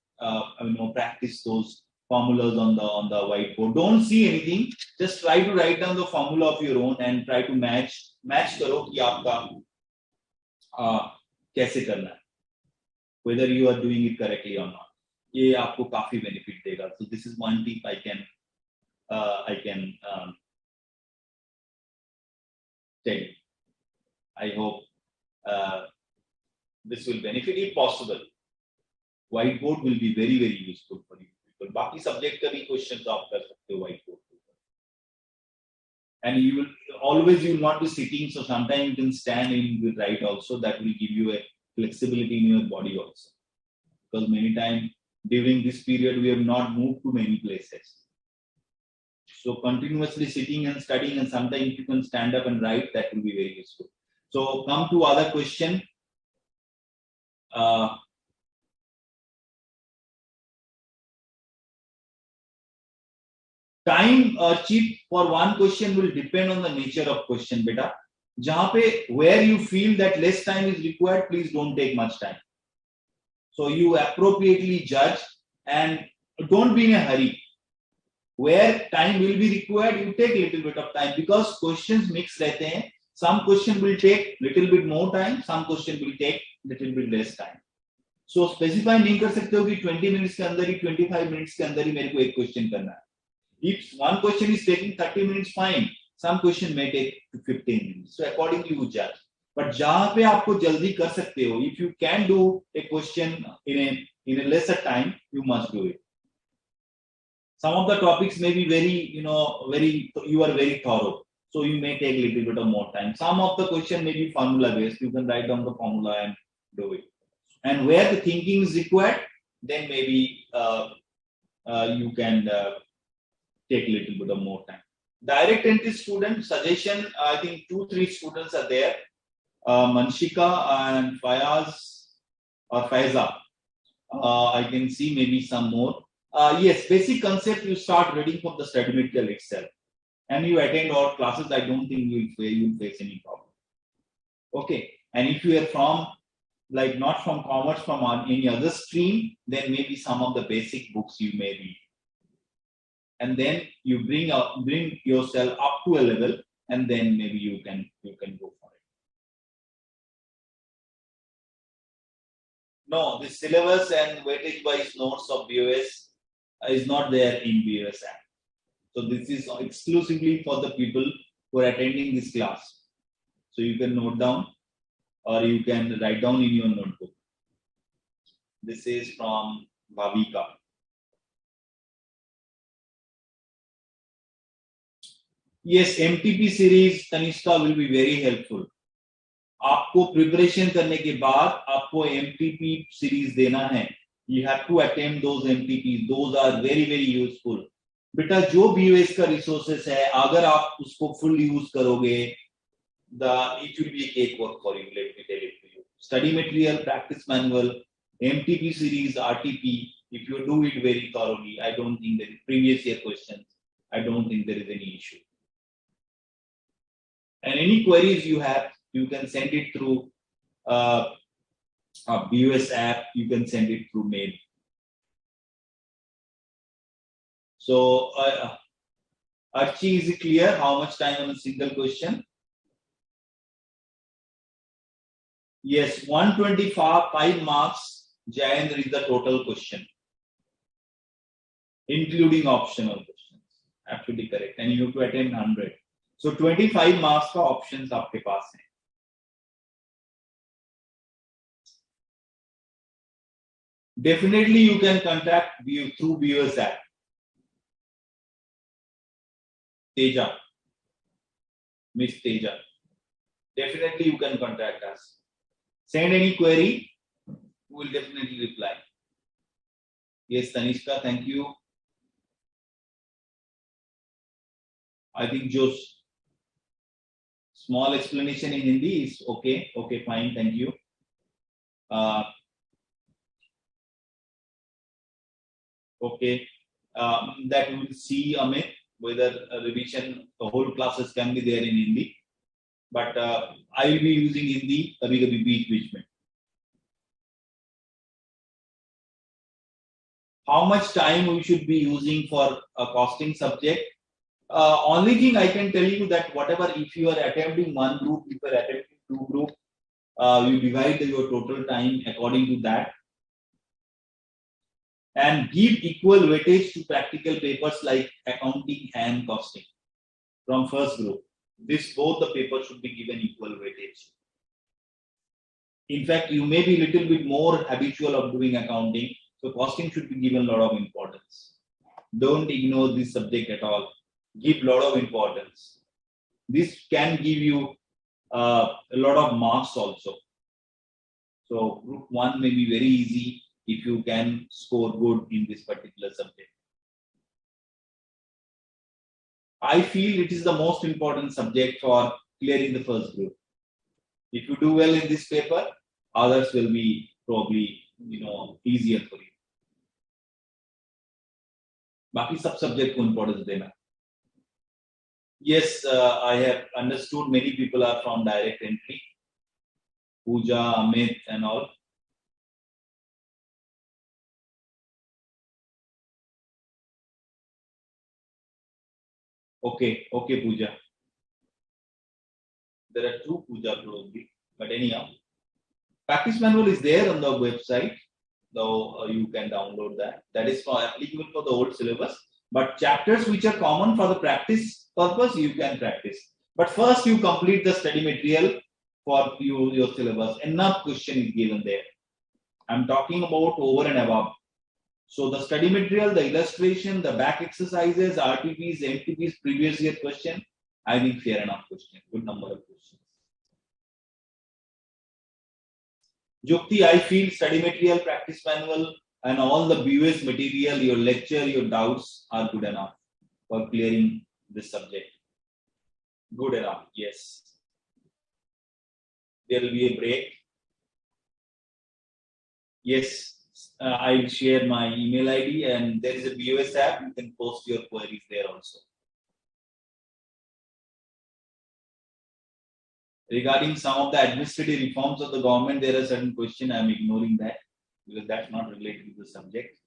practice those formulas on the whiteboard. Don't see anything, just try to write down the formula of your own and try to match करो कि आपका कैसे करना है, whether you are doing it correctly or not. ये आपको काफी benefit देगा. So this is one tip I can tell you. I hope this will benefit if possible. Whiteboard will be very useful for you people. बाकी subject का भी questions आप कर सकते हो whiteboard. And you will not be sitting, so sometimes you can stand and you will write also. That will give you a flexibility in your body also. Because many times during this period we have not moved to many places. So continuously sitting and studying, and sometimes if you can stand up and write, that will be very useful. So come to other question. Time cheap for one question will depend on the nature of question, beta. जहाँ पे where you feel that less time is required, please don't take much time. So you appropriately judge and don't be in a hurry. Where time will be required, you take a little bit of time, because questions mixed रहते हैं. Some question will take little bit more time, some question will take little bit less time. So specify नहीं कर सकते हो कि 20 minutes के अंदर ही 25 minutes के अंदर ही मेरे को एक question करना है. If one question is taking 30 minutes, fine. Some question may take 15 minutes. So accordingly you judge. But जहाँ पे आपको जल्दी कर सकते हो, if you can do a question in a lesser time, you must do it. Some of the topics may be you are very thorough. So you may take a little bit of more time. Some of the question may be formula based. You can write down the formula and do it. And where the thinking is required, then maybe you can take a little bit of more time. Direct entry student suggestion, I think 2-3 students are there. Manshika and Fayaz or Faiza. I can see maybe some more. Yes, basic concept you start reading from the study material itself, and you attend all classes. I don't think you'll face any problem. Okay, and if you are from not from commerce, from any other stream, then maybe some of the basic books you may read. And then you bring yourself up to a level, and then maybe you can go for it. No, the syllabus and weightage wise notes of BOS is not there in BOS app. So this is exclusively for the people who are attending this class. So you can note down, or you can write down in your notebook. This is from Bhavika. Yes, MTP series, Tanishka, will be very helpful. आपको preparation करने के बाद आपको MTP series देना है. You have to attempt those MTPs. Those are very useful. बेटा जो BOS का resources है, अगर आप उसको full use करोगे, it will be a cake work for you. Let me tell it to you. Study material, practice manual, MTP series, RTP. If you do it very thoroughly, I don't think there is previous year questions. I don't think there is any issue. And any queries you have, you can send it through a BOS app. You can send it through mail. So, Archie, is it clear how much time on a single question? Yes, 125 marks. Jayendra is the total question, including optional questions. Absolutely correct. And you have to attempt 100. So 25 marks का options आपके पास हैं. Definitely you can contact through BOS app. Teja, Miss Teja. Definitely you can contact us. Send any query, we will definitely reply. Yes, Tanishka, thank you. I think Josh. Small explanation in Hindi is okay. Okay, fine. Thank you. Okay. That we will see, Amit, whether revision, the whole classes can be there in Hindi. But I will be using Hindi, kabhi-kabhi beech mein. How much time we should be using for a costing subject? Only thing I can tell you that whatever, if you are attempting one group, if you are attempting two groups, you divide your total time according to that, and give equal weightage to practical papers like accounting and costing from first group. This both the papers should be given equal weightage. In fact, you may be a little bit more habitual of doing accounting, so costing should be given a lot of importance. Don't ignore this subject at all. Give a lot of importance. This can give you a lot of marks also. So group 1 may be very easy if you can score good in this particular subject. I feel it is the most important subject for clearing the first group. If you do well in this paper, others will be probably easier for you. बाकी सब subject को importance देना. Yes, I have understood many people are from direct entry. Pooja, Amit, and all. Okay, Pooja. There are two Pooja probably, but anyhow, practice manual is there on the website, though you can download that. That is for applicable for the old syllabus. But chapters which are common for the practice purpose, you can practice. But first, you complete the study material for your syllabus. Enough question is given there. I'm talking about over and above. So the study material, the illustration, the back exercises, RTPs, MTPs, previous year question, I think fair enough question, good number of questions. Jukti, I feel study material, practice manual, and all the BUS material, your lecture, your doubts are good enough for clearing this subject. Good enough, yes. There will be a break. Yes, I will share my email ID, and there is a BOS app. You can post your queries there also. Regarding some of the administrative reforms of the government, there are certain questions I am ignoring that because that's not related to the subject.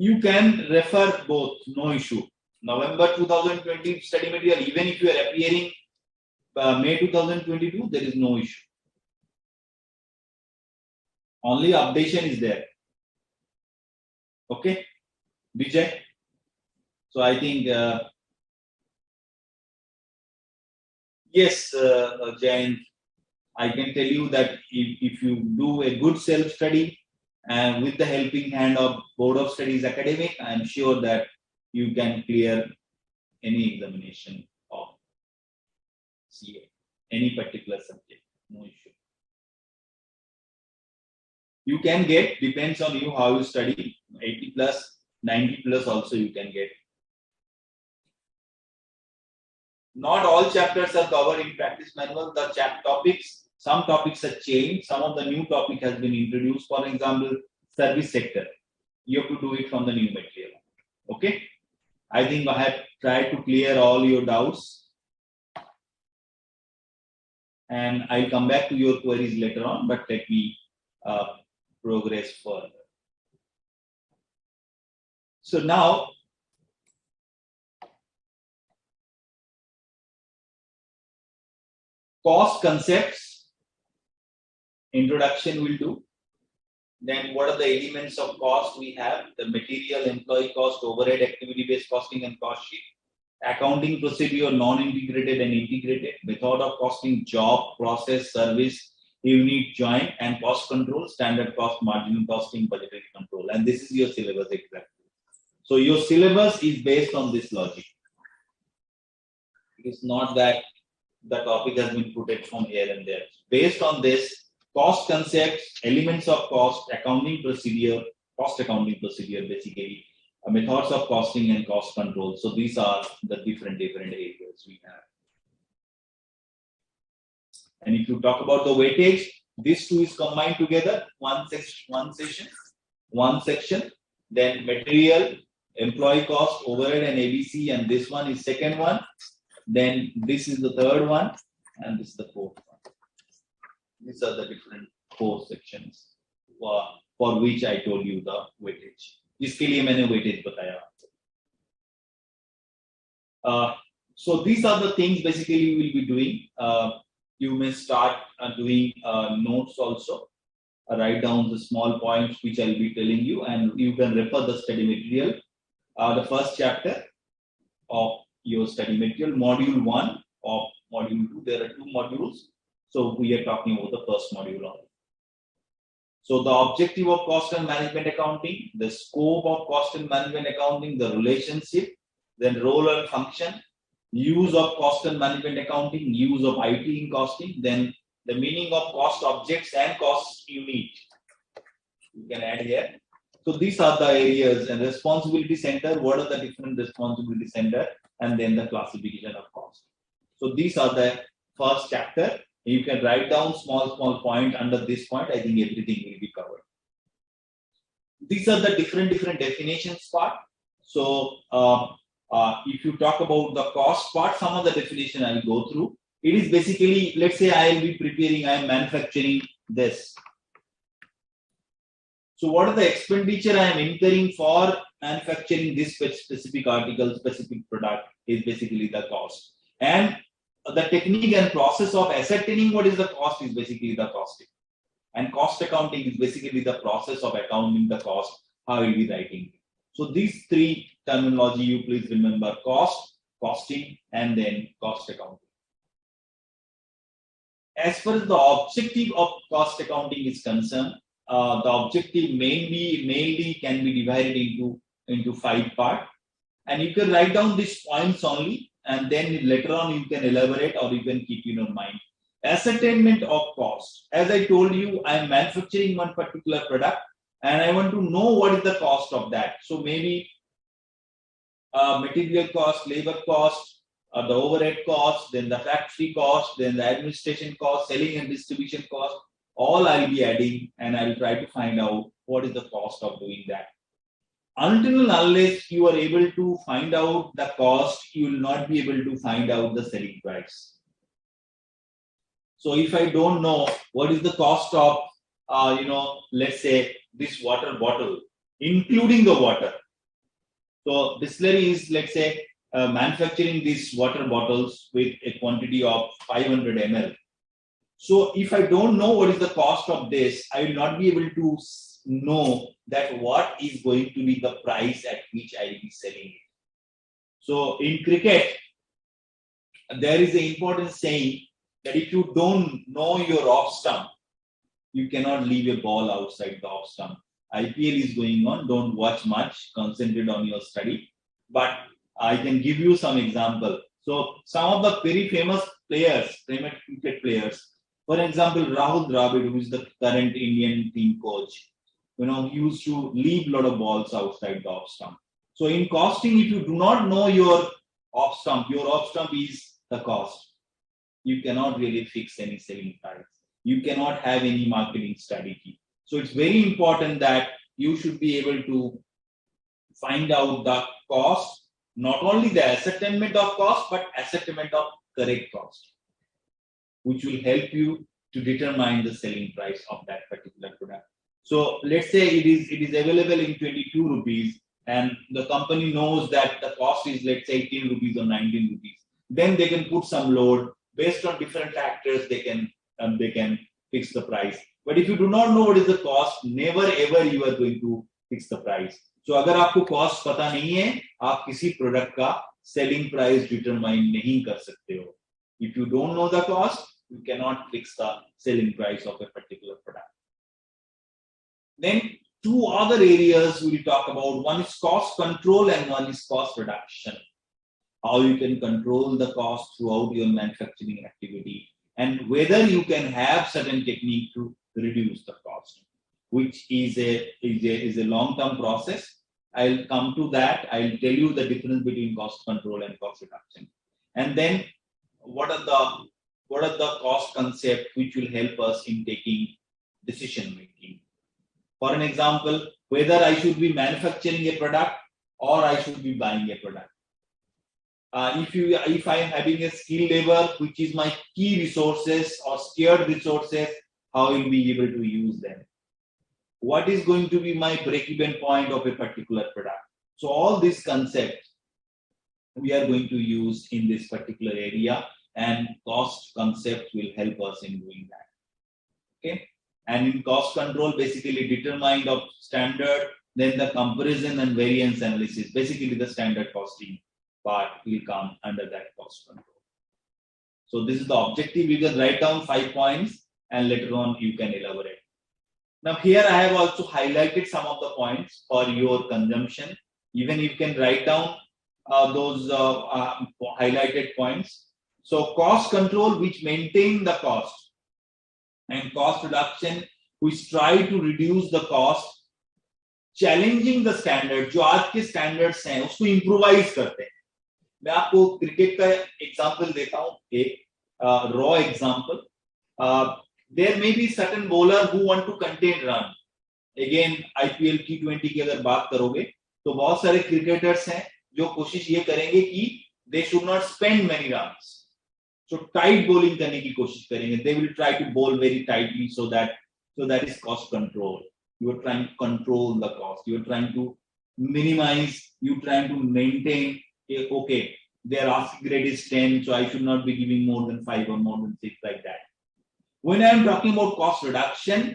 You can refer both, no issue. November 2020 study material, even if you are appearing May 2022, there is no issue. Only updation is there. Okay, Vijay. So I think yes, Jain, I can tell you that if you do a good self-study and with the helping hand of Board of Studies Academic, I am sure that you can clear any examination of CA, any particular subject, no issue. You can get, depends on you how you study, 80 plus, 90 plus also you can get. Not all chapters are covered in practice manual. The topics, some topics are changed. Some of the new topic has been introduced. For example, service sector. You have to do it from the new material. Okay. I think I have tried to clear all your doubts. And I'll come back to your queries later on, but let me progress further. So now, cost concepts, introduction will do. Then what are the elements of cost we have? The material, employee cost, overhead, activity-based costing and cost sheet. Accounting procedure, non-integrated and integrated. Method of costing, job, process, service, unit, joint, and cost control, standard cost, marginal costing, budgetary control. And this is your syllabus exactly. So your syllabus is based on this logic. It is not that the topic has been put it from here and there. Based on this, cost concepts, elements of cost, accounting procedure, cost accounting procedure, basically, methods of costing and cost control. So these are the different areas we have. And if you talk about the weightage, these two is combined together, one section, then material, employee cost, overhead and ABC, and this one is second one. Then this is the third one, and this is the fourth one. These are the different 4 sections for which I told you the weightage. जिसके लिए मैंने weightage बताया. So these are the things basically you will be doing. You may start doing notes also. Write down the small points which I'll be telling you, and you can refer the study material. The first chapter of your study material, module 1 of module 2. There are 2 modules. So we are talking about the first module only. So the objective of cost and management accounting, the scope of cost and management accounting, the relationship, then role and function, use of cost and management accounting, use of IT in costing, then the meaning of cost objects and cost unit. You can add here. So these are the areas, and responsibility center, what are the different responsibility center, and then the classification of cost. So these are the first chapter. You can write down small point under this point. I think everything will be covered. These are the different definitions part. So if you talk about the cost part, some of the definition I will go through. It is basically, let's say I will be preparing, I am manufacturing this. So what are the expenditure I am incurring for manufacturing this specific article, specific product is basically the cost. And the technique and process of ascertaining what is the cost is basically the costing. And cost accounting is basically the process of accounting the cost, how will be writing. So these 3 terminology you please remember: cost, costing, and then cost accounting. As far as the objective of cost accounting is concerned, the objective mainly can be divided into 5 parts, and you can write down these points only, and then later on you can elaborate or you can keep in your mind. Ascertainment of cost. As I told you, I am manufacturing one particular product and I want to know what is the cost of that. So maybe material cost, labor cost, the overhead cost, then the factory cost, then the administration cost, selling and distribution cost, all I'll be adding, and I'll try to find out what is the cost of doing that. Until and unless you are able to find out the cost, you will not be able to find out the selling price. So if I don't know what is the cost of, let's say this water bottle, including the water. So distillery is, let's say, manufacturing these water bottles with a quantity of 500 ml. So if I don't know what is the cost of this, I will not be able to know that what is going to be the price at which I will be selling it. So in cricket, there is an important saying that if you don't know your off stump, you cannot leave a ball outside the off stump. IPL is going on, don't watch much, concentrate on your study. But I can give you some example. So some of the very famous players, famous cricket players, for example, Rahul Dravid, who is the current Indian team coach, he used to leave a lot of balls outside the off stump. So in costing, if you do not know your off stump is the cost. You cannot really fix any selling price. You cannot have any marketing strategy. So it's very important that you should be able to find out the cost, not only the ascertainment of cost, but ascertainment of correct cost, which will help you to determine the selling price of that particular product. So let's say it is available in 22 rupees and the company knows that the cost is, let's say, 18 rupees or 19 rupees. Then they can put some load based on different factors. They can fix the price. But if you do not know what is the cost, never ever you are going to fix the price. So अगर आपको cost पता नहीं है, आप किसी product का selling price determine नहीं कर सकते हो. If you don't know the cost, you cannot fix the selling price of a particular product. Then 2 other areas we will talk about. One is cost control and one is cost reduction. How you can control the cost throughout your manufacturing activity and whether you can have certain technique to reduce the cost, which is a long-term process. I'll come to that. I'll tell you the difference between cost control and cost reduction, and then what are the cost concepts which will help us in taking decision making. For an example, whether I should be manufacturing a product or I should be buying a product. If I am having a skilled labor, which is my key resources or scarce resources, how will be able to use them? What is going to be my break-even point of a particular product? So all these concepts we are going to use in this particular area, and cost concept will help us in doing that. Okay, and in cost control, basically determined of standard, then the comparison and variance analysis. Basically, the standard costing part will come under that cost control. So this is the objective. You can write down 5 points, and later on you can elaborate. Now here I have also highlighted some of the points for your consumption. Even you can write down those highlighted points. So cost control, which maintain the cost, and cost reduction, which try to reduce the cost, challenging the standard. जो आज के standards हैं उसको improvise करते हैं. मैं आपको cricket का एग्जांपल देता हूँ, एक raw example. There may be certain bowler who want to contain run. Again, IPL T20 की अगर बात करोगे तो बहुत सारे क्रिकेटर्स हैं जो कोशिश ये करेंगे कि they should not spend many runs. So tight bowling करने की कोशिश करेंगे. They will try to bowl very tightly so that is cost control. You are trying to control the cost. You are trying to minimize. You are trying to maintain. Okay, their asking grade is 10, so I should not be giving more than 5 or more than 6 like that. When I am talking about cost reduction,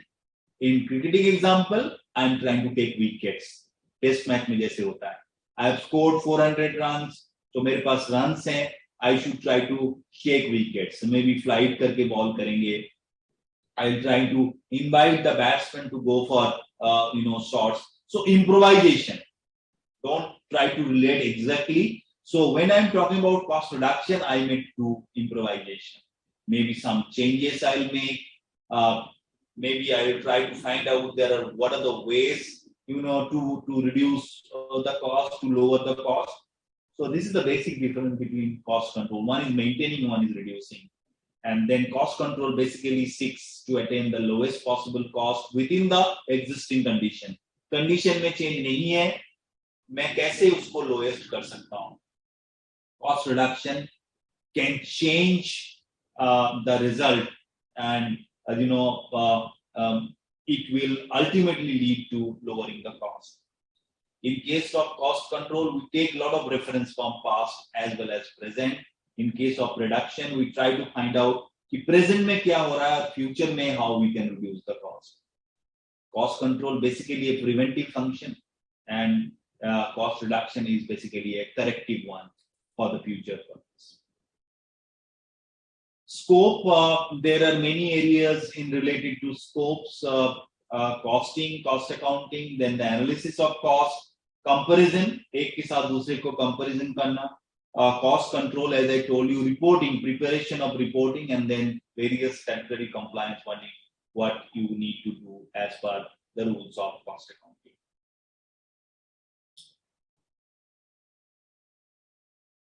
in cricketing example, I am trying to take wickets. Test match में जैसे होता है. I have scored 400 runs, तो मेरे पास runs हैं. I should try to take wickets. So maybe flight करके ball करेंगे. I'll try to invite the batsman to go for shots. So improvisation. Don't try to relate exactly. So when I'm talking about cost reduction, I make do improvisation. Maybe some changes I'll make. Maybe I will try to find out what are the ways to reduce the cost, to lower the cost. So this is the basic difference between cost control. One is maintaining, one is reducing. And then cost control basically seeks to attain the lowest possible cost within the existing condition. Condition में change नहीं है, मैं कैसे उसको lowest कर सकता हूँ? Cost reduction can change the result, and it will ultimately lead to lowering the cost. In case of cost control, we take a lot of reference from past as well as present. In case of reduction, we try to find out कि present में क्या हो रहा है, future में how we can reduce the cost. Cost control basically a preventive function, and cost reduction is basically a corrective one for the future purpose. Scope, there are many areas in related to scopes, costing, cost accounting, then the analysis of cost, comparison, एक के साथ दूसरे को comparison करना, cost control, as I told you, reporting, preparation of reporting, and then various statutory compliance, what you need to do as per the rules of cost accounting.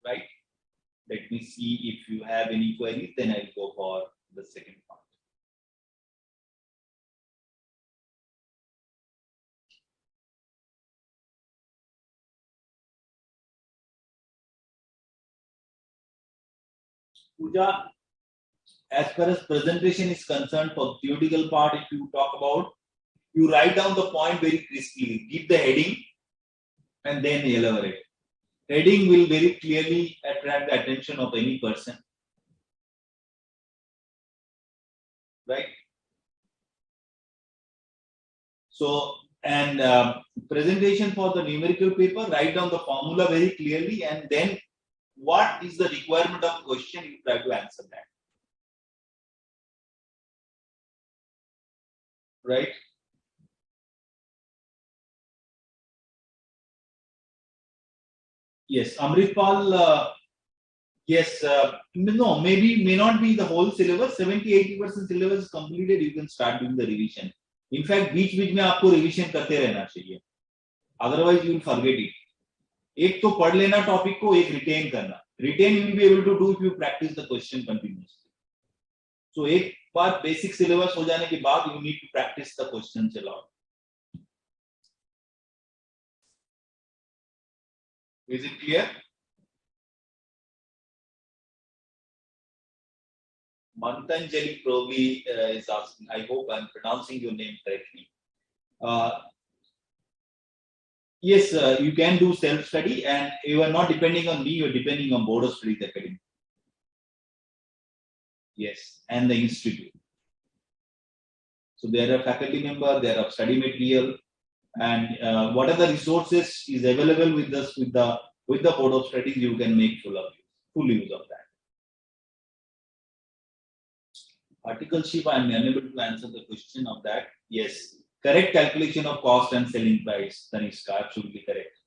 Right? Let me see if you have any queries, then I'll go for the second part. Pooja, as far as presentation is concerned, for theoretical part, if you talk about, you write down the point very crisply, give the heading, and then elaborate. Heading will very clearly attract the attention of any person. Right? So, and presentation for the numerical paper, write down the formula very clearly, and then what is the requirement of question, you try to answer that. Right? Yes, Amritpal, Yes, no, may not be the whole syllabus. 70-80% syllabus is completed. You can start doing the revision. In fact, बीच में आपको revision करते रहना चाहिए. Otherwise, you will forget it. एक तो पढ़ लेना topic को, एक रिटेन करना. Retain you will be able to do if you practice the question continuously. So एक बार basic syllabus हो जाने के बाद you need to practice the questions a lot. Is it clear? Mantanjali probably is asking. I hope I'm pronouncing your name correctly. Yes, you can do self-study, and you are not depending on me. You are depending on Board of Studies Academy. Yes, and the institute. So there are faculty members, there are study material, and what are the resources is available with us with the Board of Studies. You can make full use of that. Articleship, I am unable to answer the question of that. Yes, correct calculation of cost and selling price. Tanishka, absolutely correct.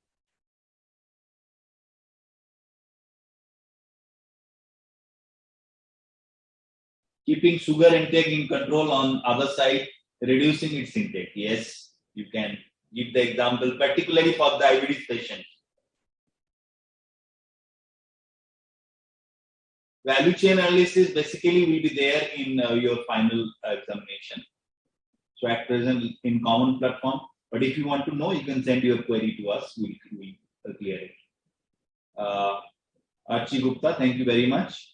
Keeping sugar intake in control on other side, reducing its intake. Yes, you can give the example, particularly for diabetes patients. Value chain analysis basically will be there in your final examination. So at present in common platform, but if you want to know, you can send your query to us. We will clear it. Archie Gupta, thank you very much.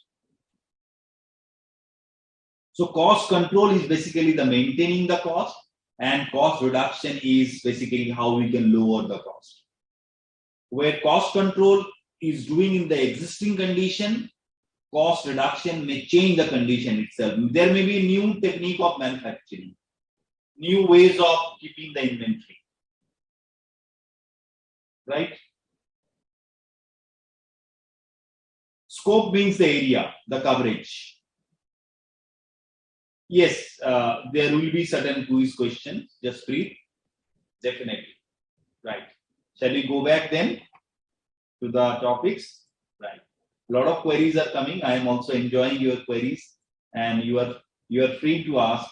So cost control is basically the maintaining the cost, and cost reduction is basically how we can lower the cost. Where cost control is doing in the existing condition, cost reduction may change the condition itself. There may be a new technique of manufacturing, new ways of keeping the inventory, right? Scope means the area, the coverage. Yes, there will be certain quiz questions. Just breathe. Definitely. Right. Shall we go back then to the topics? Right. A lot of queries are coming. I am also enjoying your queries, and you are free to ask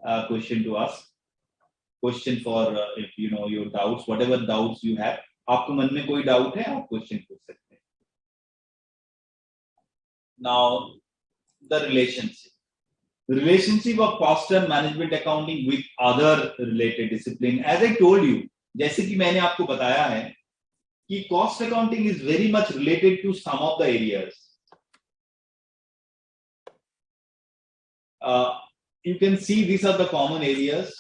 a question to us. Question for if you know your doubts, whatever doubts you have. आपको मन में कोई doubt है, आप question पूछ सकते हैं. Now, the relationship. The relationship of cost and management accounting with other related discipline. As I told you, जैसे कि मैंने आपको बताया है कि cost accounting is very much related to some of the areas. You can see these are the common areas.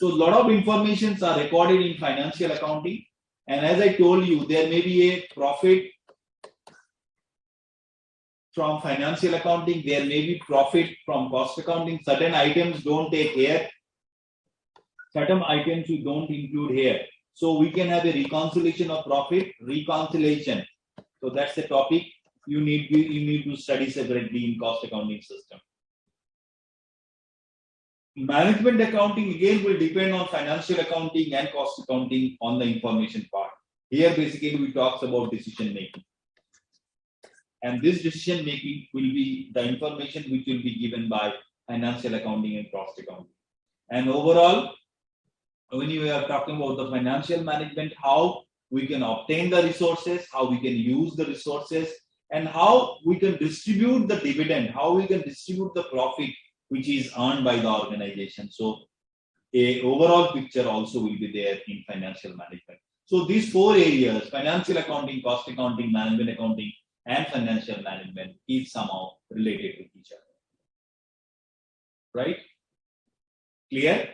So a lot of informations are recorded in financial accounting, and as I told you, there may be a profit from financial accounting, there may be profit from cost accounting. Certain items don't take here, certain items you don't include here. So we can have a reconciliation of profit, reconciliation. So that's the topic you need to study separately in cost accounting system. Management accounting again will depend on financial accounting and cost accounting on the information part. Here basically we talk about decision making. And this decision making will be the information which will be given by financial accounting and cost accounting. And overall, when you are talking about the financial management, how we can obtain the resources, how we can use the resources, and how we can distribute the dividend, how we can distribute the profit which is earned by the organization. So a overall picture also will be there in financial management. So these four areas, financial accounting, cost accounting, management accounting, and financial management is somehow related with each other. Right? Clear?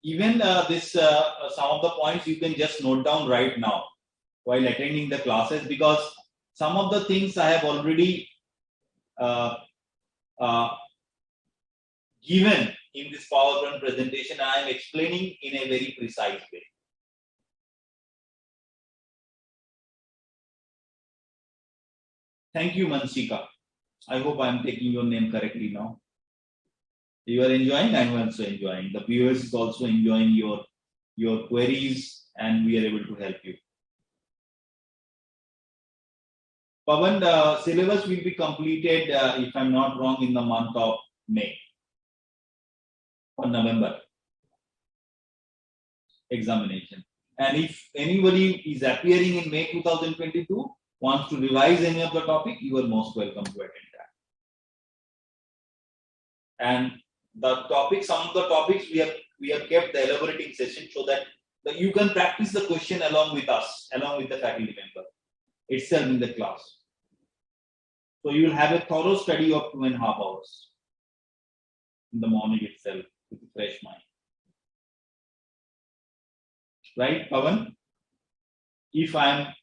Even some of the points you can just note down right now while attending the classes, because some of the things I have already given in this PowerPoint presentation. I am explaining in a very precise way. Thank you, Mansika. I hope I am taking your name correctly now. You are enjoying, I am also enjoying. The viewers is also enjoying your queries, and we are able to help you. Pawan, syllabus will be completed, if I'm not wrong, in the month of May or November examination. And if anybody is appearing in May 2022, wants to revise any of the topic, you are most welcome to attend that. And the topic, some of the topics we have kept the elaborating session so that you can practice the question along with us, along with the faculty member itself in the class. So you will have a thorough study of 2.5 hours in the morning itself with a fresh mind. Right, Pavan? If I am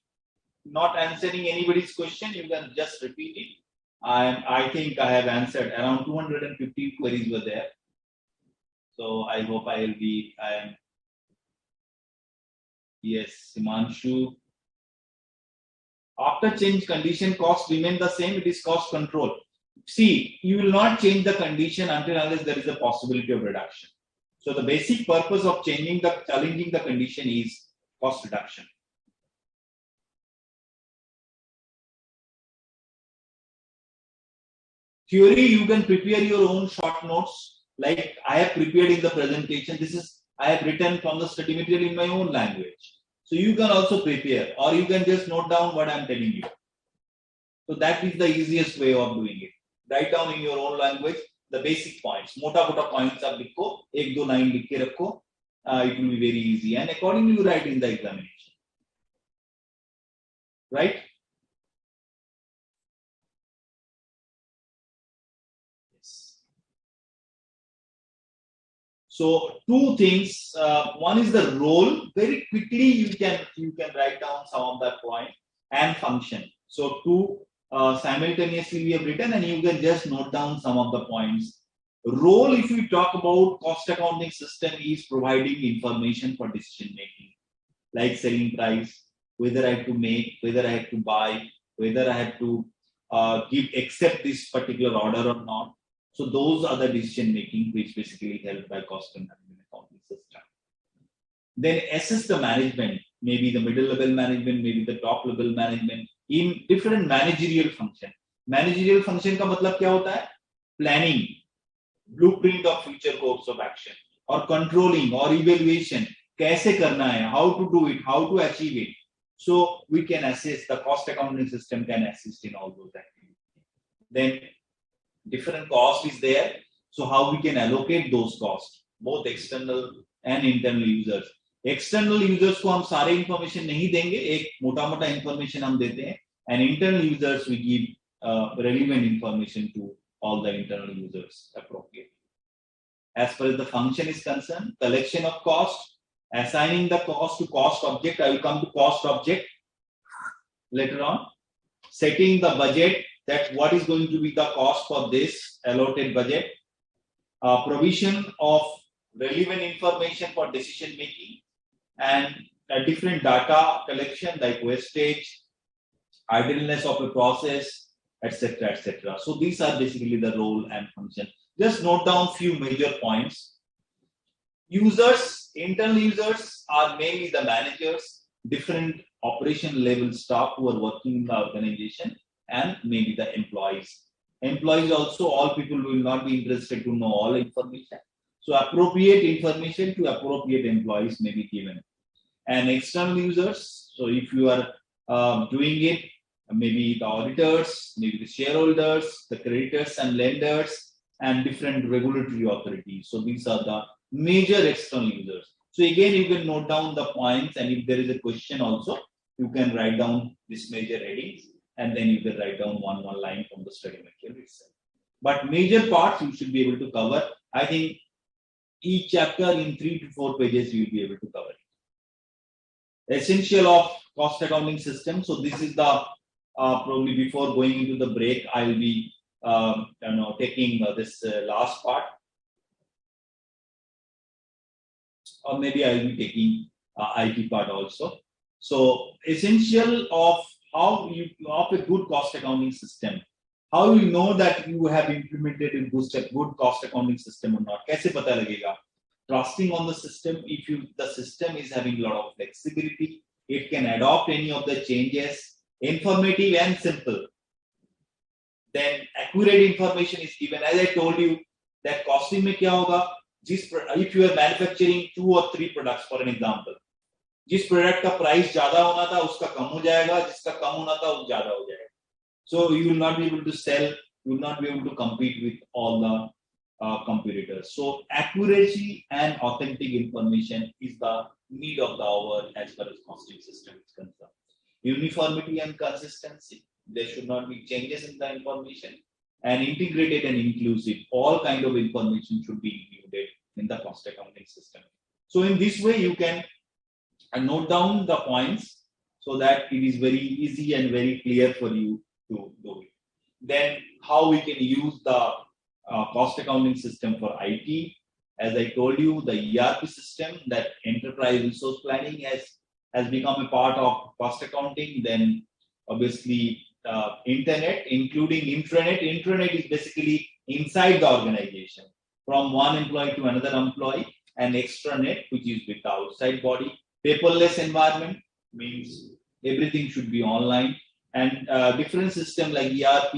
not answering anybody's question, you can just repeat it. I think I have answered. Around 250 queries were there. So I hope I am. Yes, Himanshu. After change condition, cost remain the same. It is cost control. See, you will not change the condition unless there is a possibility of reduction. So the basic purpose of challenging the condition is cost reduction. Theory, you can prepare your own short notes, like I have prepared in the presentation. This is I have written from the study material in my own language. So you can also prepare, or you can just note down what I am telling you. So that is the easiest way of doing it. Write down in your own language the basic points. Mota points आप लिखो, एक दो line लिख के रखो. It will be very easy, and accordingly you write in the examination. Right? Yes. So two things. One is the role. Very quickly you can write down some of that point, and function. So two simultaneously we have written, and you can just note down some of the points. Role, if we talk about cost accounting system, is providing information for decision making, like selling price, whether I have to make, whether I have to buy, whether I have to accept this particular order or not. So those are the decision making which basically help by cost and management accounting system. Then assess the management, maybe the middle level management, maybe the top level management in different managerial function. Managerial function का मतलब क्या होता है? Planning, blueprint of future course of action, or controlling or evaluation. कैसे करना है? How to do it? How to achieve it? So we can assess, the cost accounting system can assist in all those activities. Then different cost is there. So how we can allocate those costs, both external and internal users. External users को हम सारे information नहीं देंगे, एक मोटा-मोटा information हम देते हैं, and internal users we give relevant information to all the internal users appropriately. As far as the function is concerned, collection of cost, assigning the cost to cost object. I will come to cost object later on. Setting the budget, that what is going to be the cost for this allotted budget. Provision of relevant information for decision making, and different data collection like wastage, idleness of a process, etc., etc. So these are basically the role and function. Just note down few major points. Users, internal users are mainly the managers, different operation level staff who are working in the organization, and maybe the employees. Employees also, all people will not be interested to know all information. So appropriate information to appropriate employees may be given. And external users, so if you are doing it, maybe the auditors, maybe the shareholders, the creditors and lenders, and different regulatory authorities. So these are the major external users. So again, you can note down the points, and if there is a question also, you can write down this major headings, and then you can write down one line from the study material itself. But major parts you should be able to cover. I think each chapter in 3 to 4 pages you will be able to cover it. Essential of cost accounting system. So this is the probably before going into the break, I will be taking this last part, or maybe I will be taking IT part also. So essential of how you of a good cost accounting system. How you know that you have implemented a good cost accounting system or not? कैसे पता लगेगा? Trusting on the system. If the system is having a lot of flexibility, it can adopt any of the changes informative and simple. Then accurate information is given. As I told you, that costing में क्या होगा? If you are manufacturing 2 or 3 products, for an example, जिस product का price ज्यादा होना था उसका कम हो जाएगा, जिसका कम होना था वो ज्यादा हो जाएगा. So you will not be able to sell, you will not be able to compete with all the competitors. So accuracy and authentic information is the need of the hour as far as costing system is concerned. Uniformity and consistency. There should not be changes in the information, and integrated and inclusive. All kind of information should be included in the cost accounting system. So in this way, you can note down the points so that it is very easy and very clear for you to do it. Then how we can use the cost accounting system for IT. As I told you, the ERP system, that enterprise resource planning has become a part of cost accounting. Then obviously internet, including intranet. Intranet is basically inside the organization, from one employee to another employee, and extranet, which is with the outside body. Paperless environment means everything should be online, and different system like ERP,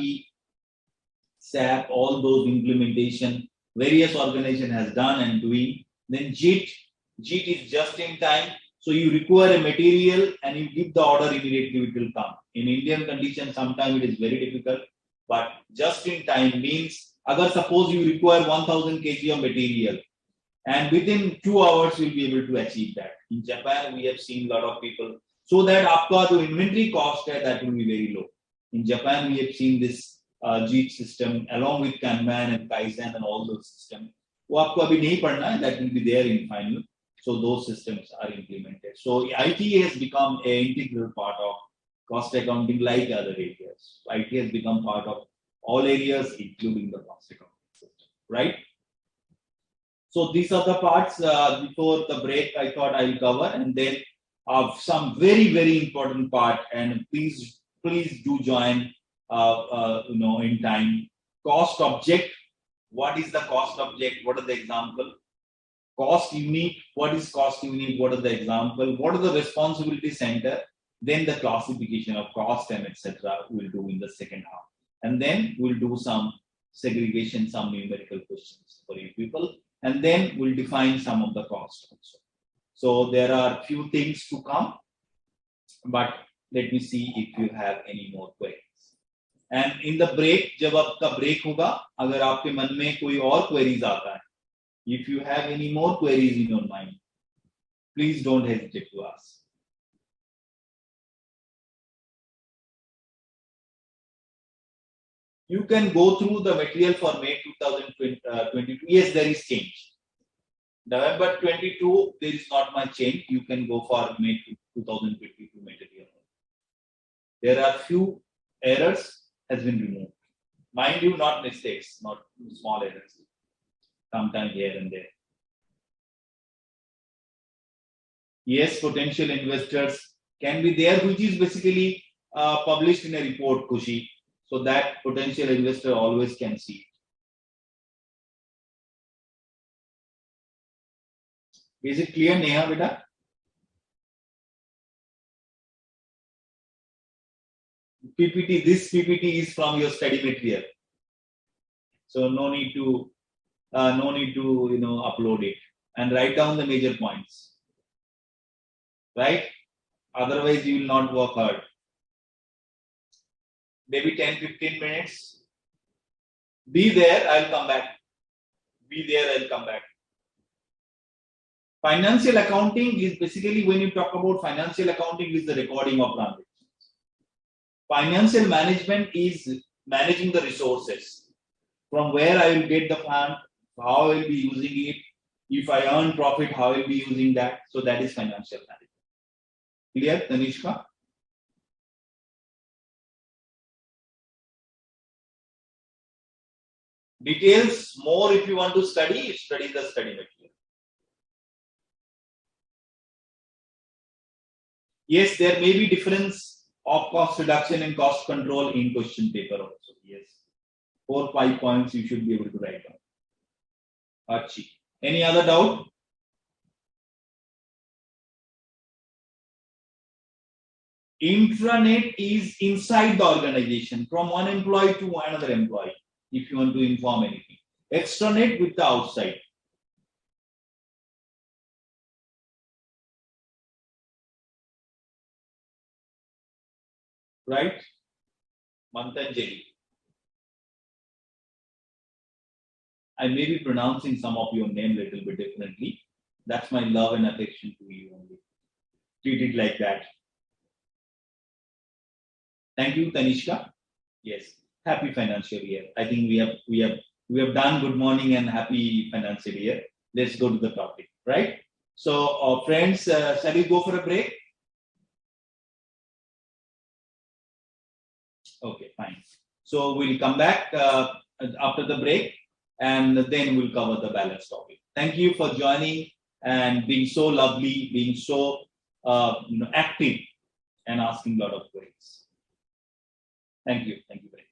SAP, all those implementation various organization has done and doing. Then JIT is just in time. So you require a material and you give the order, immediately it will come. In Indian conditions, sometimes it is very difficult, but just in time means, agar suppose you require 1000 kg of material, and within 2 hours you'll be able to achieve that. In Japan, we have seen a lot of people, so that aapka jo inventory cost hai, that will be very low. In Japan, we have seen this JIT system along with Kanban and Kaizen and all those systems. वो आपको अभी नहीं पढ़ना है, that will be there in final. So those systems are implemented. So IT has become an integral part of cost accounting like other areas. IT has become part of all areas, including the cost accounting system, right? So these are the parts. Before the break, I thought I will cover, and then some very, very important part, and please do join in time. Cost object. What is the cost object? What are the example? Cost unit. What is cost unit? What are the example? What are the responsibility center? Then the classification of cost and etc. We'll do in the second half, and then we'll do some segregation, some numerical questions for you people, and then we'll define some of the cost also. So there are few things to come, but let me see if you have any more queries. And in the break, जब आपका break होगा, अगर आपके मन में कोई और queries आता है, if you have any more queries in your mind, please don't hesitate to ask. You can go through the material for May 2022. Yes, there is change. November 22, there is not much change. You can go for May 2022 material. There are few errors has been removed. Mind you, not mistakes, not small errors. Sometimes here and there. Yes, potential investors can be there, which is basically published in a report, Kushi, so that potential investor always can see it. Is it clear, Neha, beta? PPT, this PPT is from your study material, so no need to upload it and write down the major points, right? Otherwise, you will not work hard. Maybe 10-15 minutes. Be there, I'll come back. Be there, I'll come back. Financial accounting is basically, when you talk about financial accounting, is the recording of transactions. Financial management is managing the resources. From where I will get the fund, how I will be using it. If I earn profit, how I will be using that. So that is financial management. Clear, Tanishka? Details more if you want to study the study material. Yes, there may be difference of cost reduction and cost control in question paper also. Yes, 4 or 5 points you should be able to write down. Archie, any other doubt? Intranet is inside the organization from one employee to another employee if you want to inform anything. Extranet with the outside. Right? Mantanjali. I may be pronouncing some of your name a little bit differently. That's my love and affection to you only. Treat it like that. Thank you, Tanishka. Yes. Happy financial year. I think we have done good morning and happy financial year. Let's go to the topic, right? So, friends, shall we go for a break? Okay, fine. So we'll come back after the break, and then we'll cover the balance topic. Thank you for joining and being so lovely, being so active, and asking a lot of queries. Thank you. Thank you very much.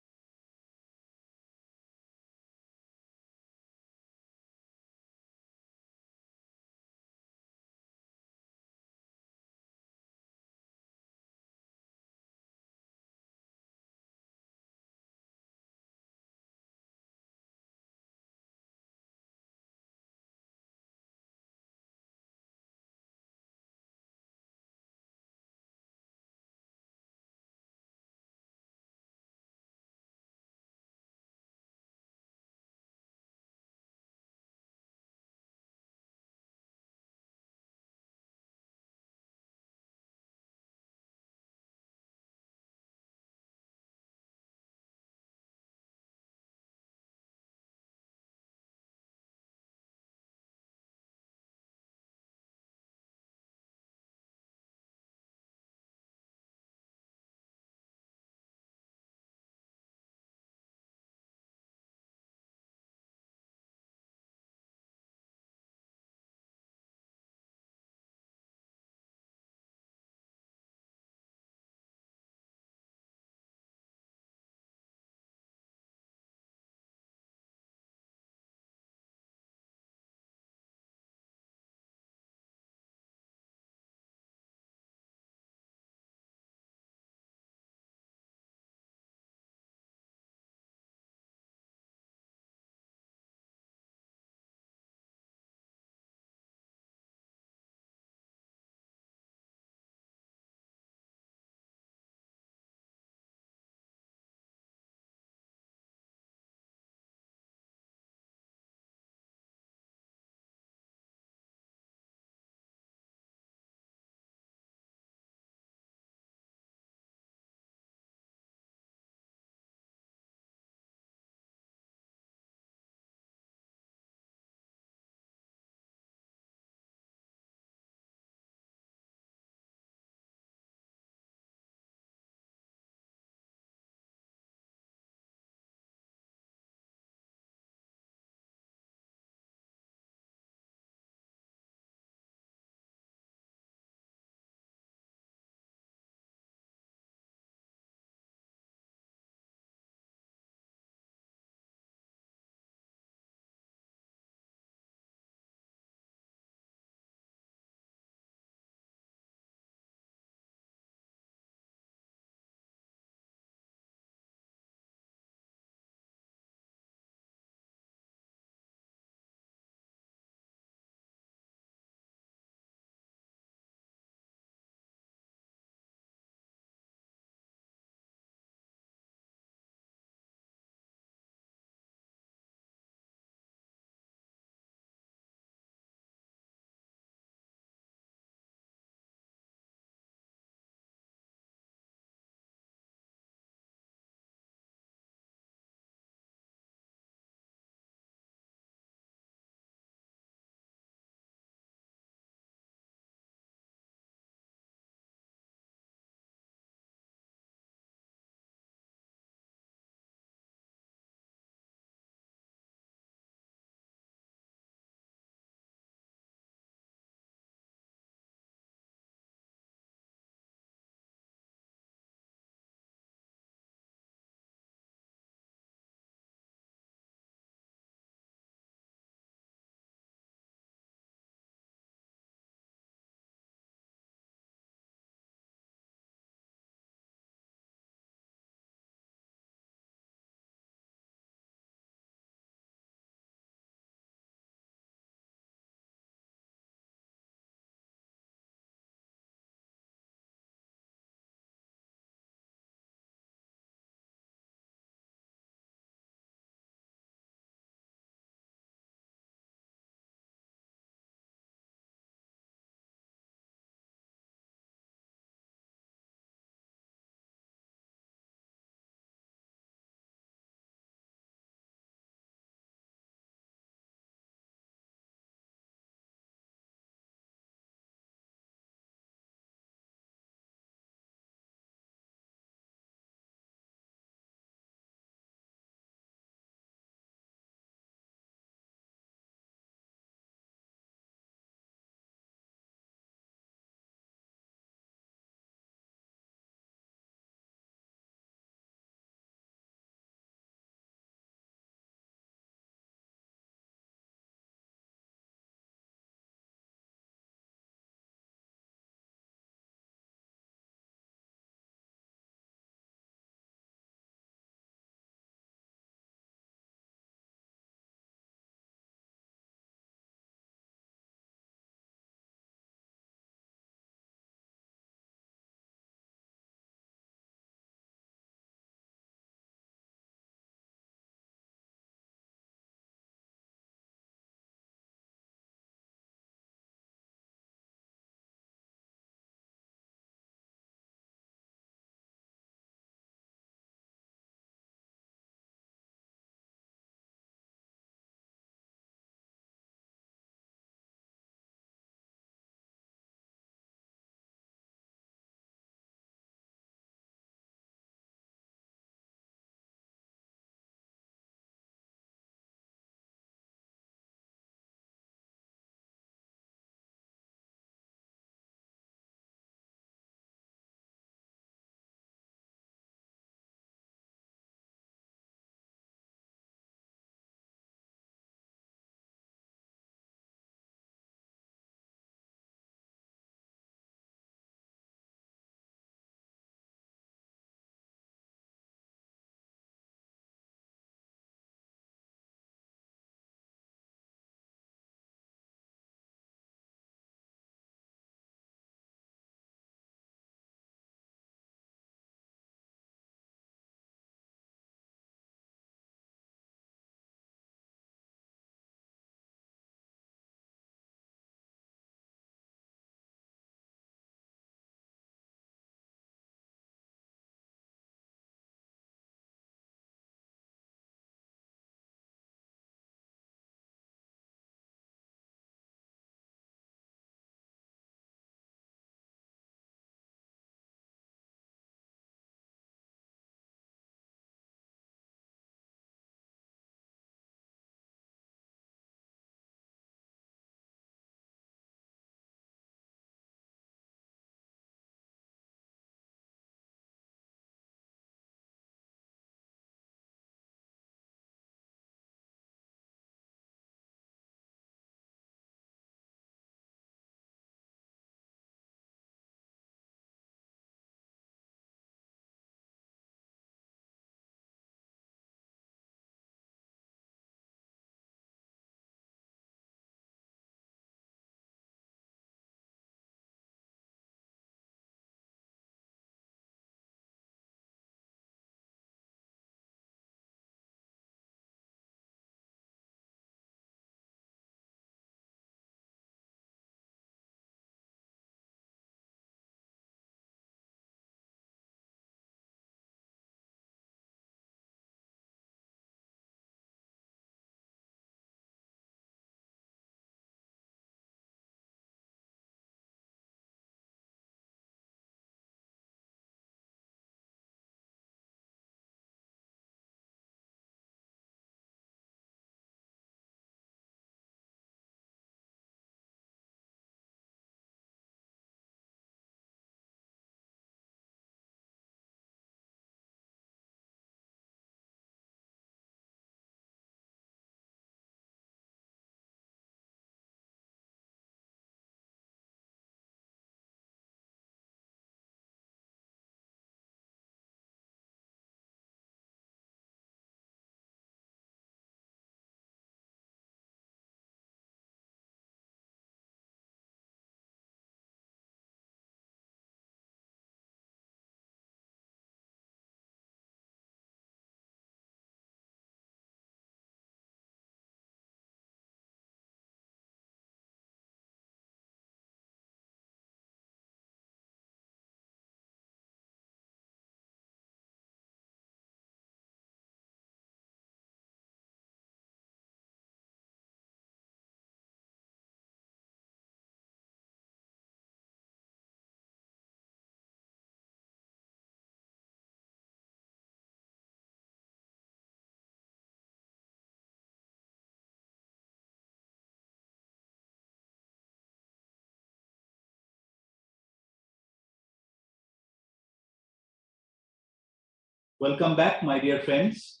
Welcome back, my dear friends.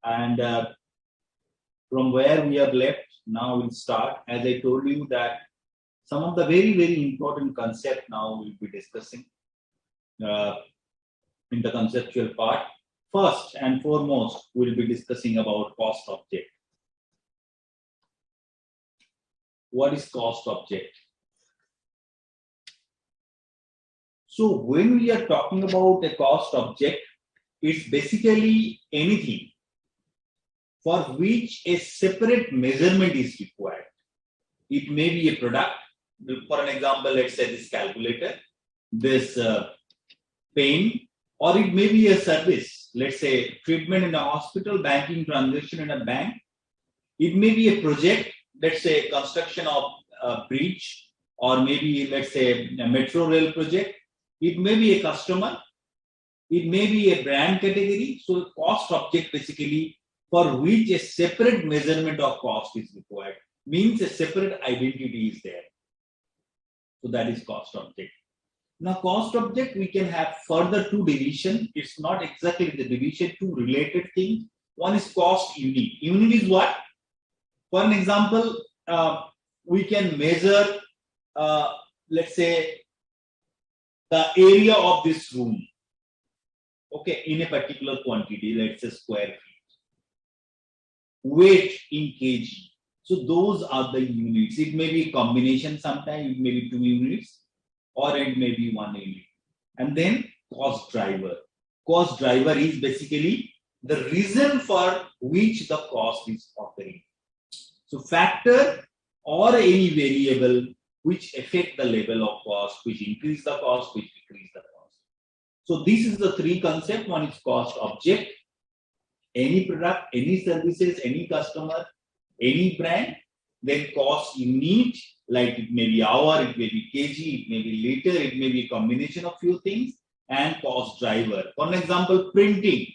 And from where we have left, now we'll start. As I told you that some of the very, very important concept now we'll be discussing in the conceptual part. First and foremost, we'll be discussing about cost object. What is cost object? So when we are talking about a cost object, it's basically anything for which a separate measurement is required. It may be a product. For an example, let's say this calculator, this pen, or it may be a service. Let's say treatment in a hospital, banking transaction in a bank. It may be a project, let's say construction of a bridge, or maybe let's say a metro rail project. It may be a customer. It may be a brand category. So cost object basically for which a separate measurement of cost is required, means a separate identity is there. So that is cost object. Now cost object, we can have further two division. It's not exactly the division, two related things. One is cost unit. Unit is what? For an example, we can measure, let's say, the area of this room, okay, in a particular quantity, let's say square feet. Weight in kg. So those are the units. It may be a combination, sometimes it may be 2 units, or it may be 1 unit. And then cost driver. Cost driver is basically the reason for which the cost is occurring. So factor or any variable which affect the level of cost, which increase the cost, which decrease the cost. So this is the three concepts. One is cost object, any product, any services, any customer, any brand. Then cost unit, like it may be hour, it may be kg, it may be liter, it may be a combination of few things, and cost driver. For an example, printing.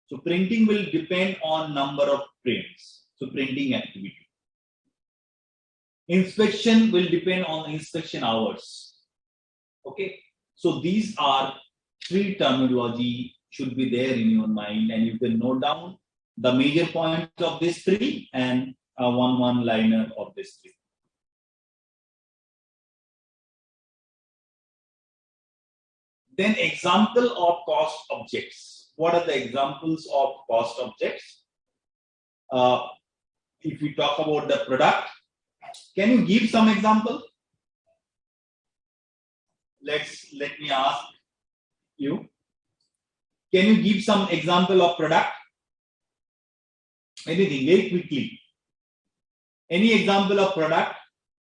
So printing will depend on number of prints. So printing activity. Inspection will depend on inspection hours. Okay. So these are three terminology should be there in your mind, and you can note down the major points of these three and a one-liner of these three. Then example of cost objects. What are the examples of cost objects? If we talk about the product, can you give some example? Let me ask you. Can you give some example of product? Anything, very quickly. Any example of product?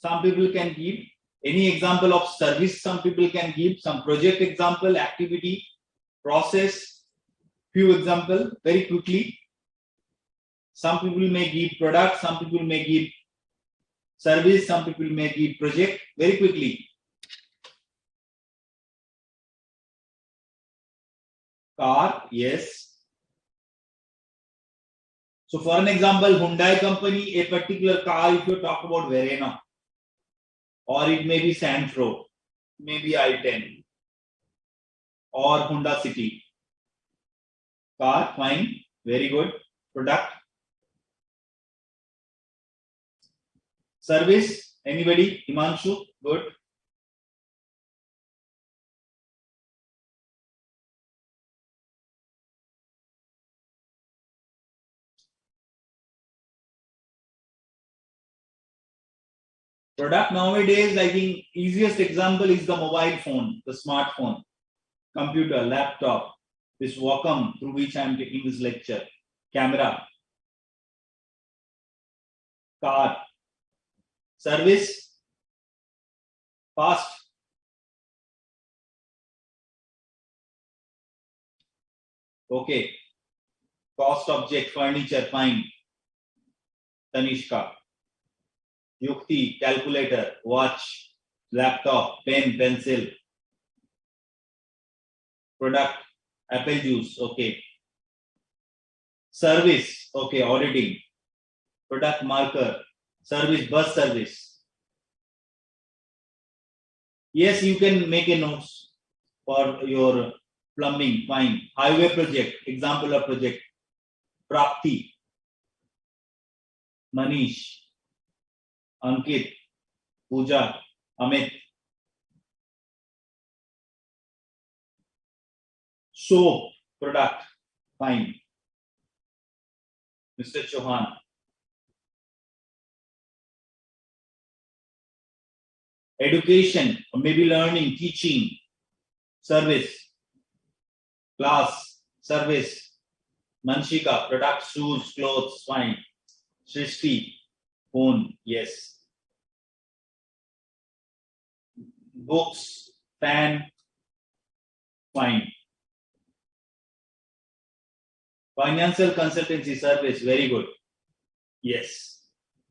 Some people can give. Any example of service? Some people can give. Some project example, activity, process. Few example, very quickly. Some people may give product. Some people may give service. Some people may give project. Very quickly. Car, yes. So for an example, Hyundai company, a particular car, if you talk about Verena, or it may be Santro, maybe i10, or Honda City. Car, fine, very good. Product. Service, anybody? Himanshu, good. Product nowadays, I think easiest example is the mobile phone, the smartphone, computer, laptop, this Wacom through which I am taking this lecture, camera, car, service, fast, okay, cost object, furniture, fine, Tanishka. Yukti, calculator, watch, laptop, pen, pencil, product, apple juice, okay. Service, okay, auditing, product marker, service, bus service. Yes, you can make a notes for your Plumbing, fine. Highway project, example of project. Prapti, Manish, Ankit, Pooja, Amit. Soap, product, fine. Mr. Chauhan. Education, or maybe learning, teaching, service, class, service. Manshika, product, shoes, clothes, fine. Srishti, phone, yes. Books, fan, fine. Financial consultancy service, very good. Yes.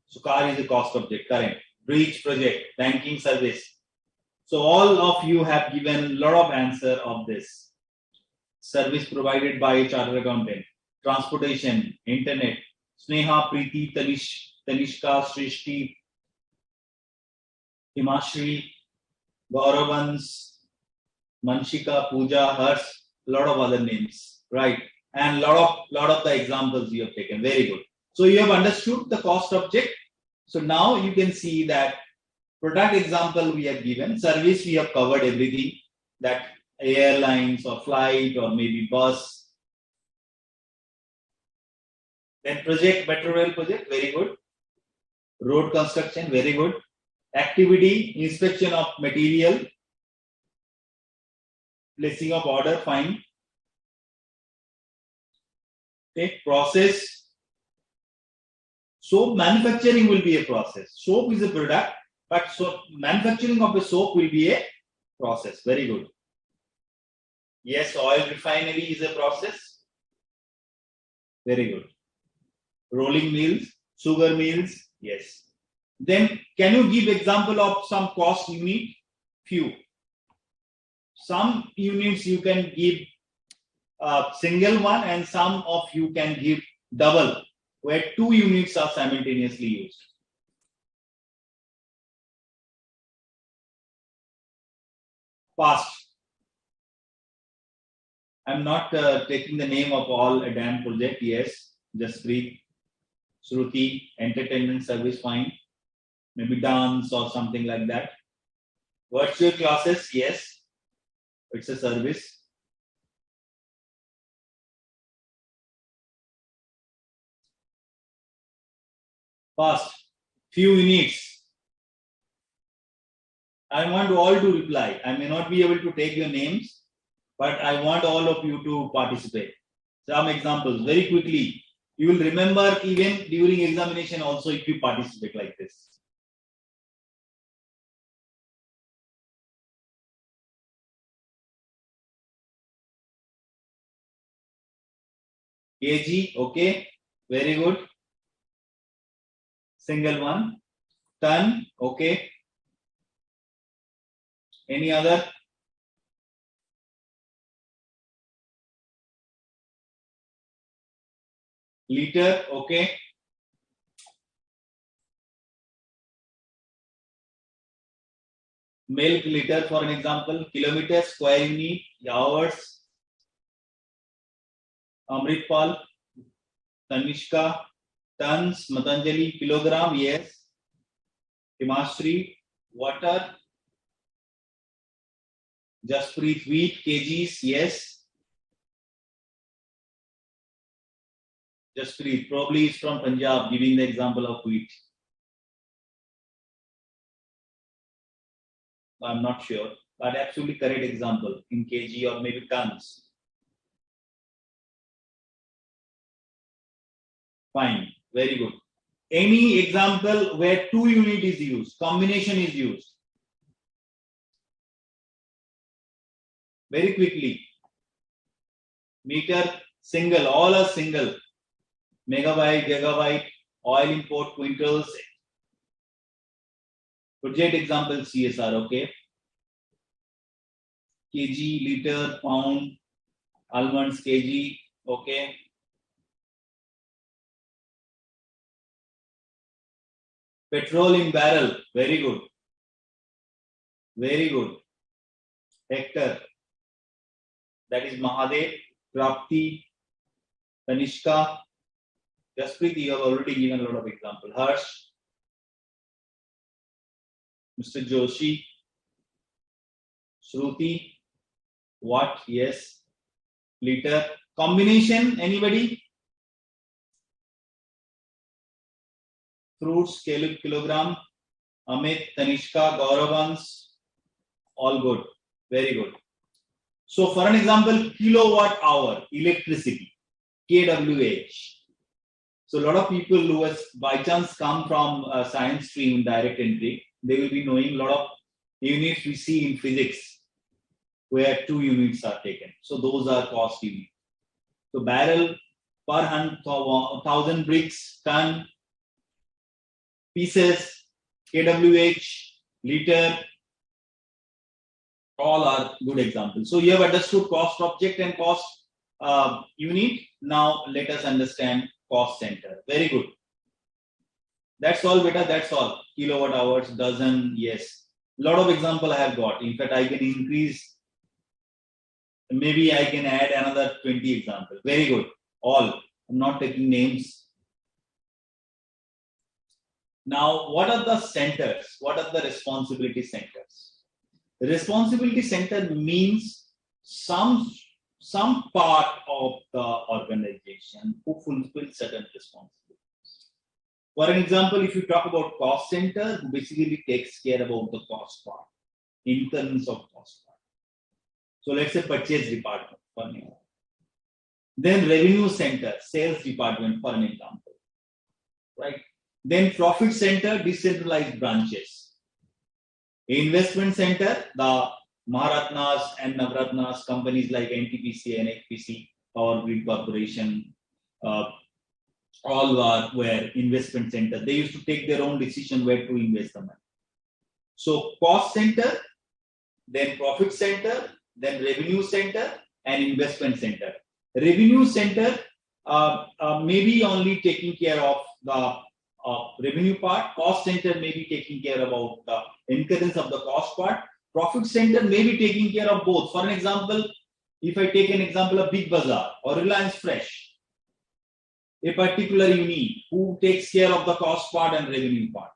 So car is a cost object, correct. Bridge project, banking service. So all of you have given a lot of answer of this. Service provided by a chartered accountant. Transportation, internet. Sneha, Preeti, Tanishka, Srishti, Himashri, Gauravans, Manshika, Pooja, Harsh, a lot of other names, right? And lot of the examples you have taken. Very good. So you have understood the cost object. So now you can see that product example we have given, service we have covered everything, that airlines or flight or maybe bus. Then project, metro rail project, very good. Road construction, very good. Activity, inspection of material, placing of order, fine. Okay, process. Soap manufacturing will be a process. Soap is a product, but so manufacturing of the soap will be a process. Very good. Yes, oil refinery is a process. Very good. Rolling mills, sugar mills, yes. Then can you give example of some cost unit? Few. Some units you can give a single one and some of you can give double, where 2 units are simultaneously used. Past. I'm not taking the name of all a damn project. Yes, just brief. Shruti, entertainment service, fine. Maybe dance or something like that. Virtual classes, yes. It's a service. Past. Few units. I want all to reply. I may not be able to take your names, but I want all of you to participate. Some examples very quickly. You will remember even during examination also if you participate like this. kg, okay, very good. Single one. Ton, okay. Any other? Liter, okay. Milk liter for an example. Kilometer, square unit, hours. Amritpal, Tanishka, tons, Matanjali, kilogram, yes. Himashri, water. Jaspreet, wheat, kgs, yes. Jaspreet, probably is from Punjab, giving the example of wheat. I'm not sure, but absolutely correct example in kg or maybe tons. Fine, very good. Any example where 2 unit is used, combination is used. Very quickly. Meter, single, all are single. Megabyte, gigabyte, oil import, quintals. Project example CSR, okay. kg, liter, pound, almonds, kg, okay. Petrol in barrel, very good. Very good. Hectare. that is Mahadev, Prapti, Tanishka, Jaspreet, you have already given a lot of examples. Harsh, Mr. Joshi, Shruti, what? Yes. Liter. Combination, anybody? Fruits, kilogram. Amit, Tanishka, Gauravans, all good. Very good. So for an example, kilowatt hour, electricity, kWh. So a lot of people who has by chance come from a science stream, direct entry, they will be knowing a lot of units we see in physics where 2 units are taken. So those are cost units. So barrel per 1,000 bricks, ton, pieces, kWh, liter, all are good examples. So you have understood cost object and cost unit. Now let us understand cost center. Very good. That's all, beta. That's all. Kilowatt hours, dozen, yes. Lot of example I have got. In fact, I can increase. Maybe I can add another 20 examples. Very good. All. I'm not taking names. Now, what are the centers? What are the responsibility centers? The responsibility center means some part of the organization who fulfill certain responsibilities. For an example, if you talk about cost center, who basically takes care about the cost part, incurrence of cost part. So let's say purchase department for an example. Then revenue center, sales department for an example, right? Then profit center, decentralized branches. Investment center, the Maharatnas and Navratnas companies like NTPC, NHPC, Power Grid Corporation, all were investment center. They used to take their own decision where to invest the money. So cost center, then profit center, then revenue center and investment center. Revenue center maybe only taking care of the revenue part. Cost center may be taking care about the incurrence of the cost part. Profit center may be taking care of both. For an example, if I take an example of Big Bazaar or Reliance Fresh, a particular unit who takes care of the cost part and revenue part.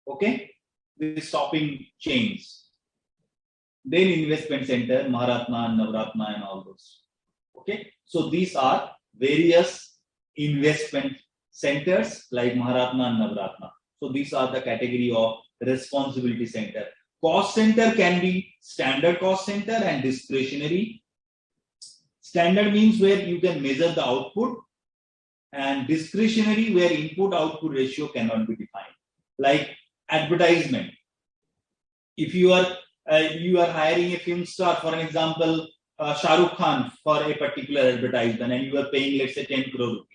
Okay, these shopping chains. Then investment center, Maharatna and Navratna and all those. Okay, so these are various investment centers like Maharatna and Navratna. So these are the category of responsibility center. Cost center can be standard cost center and discretionary. Standard means where you can measure the output, and discretionary where input output ratio cannot be defined. Like advertisement. If you are hiring a film star, for an example, Shah Rukh Khan for a particular advertisement, and you are paying, let's say, 10 crore rupees.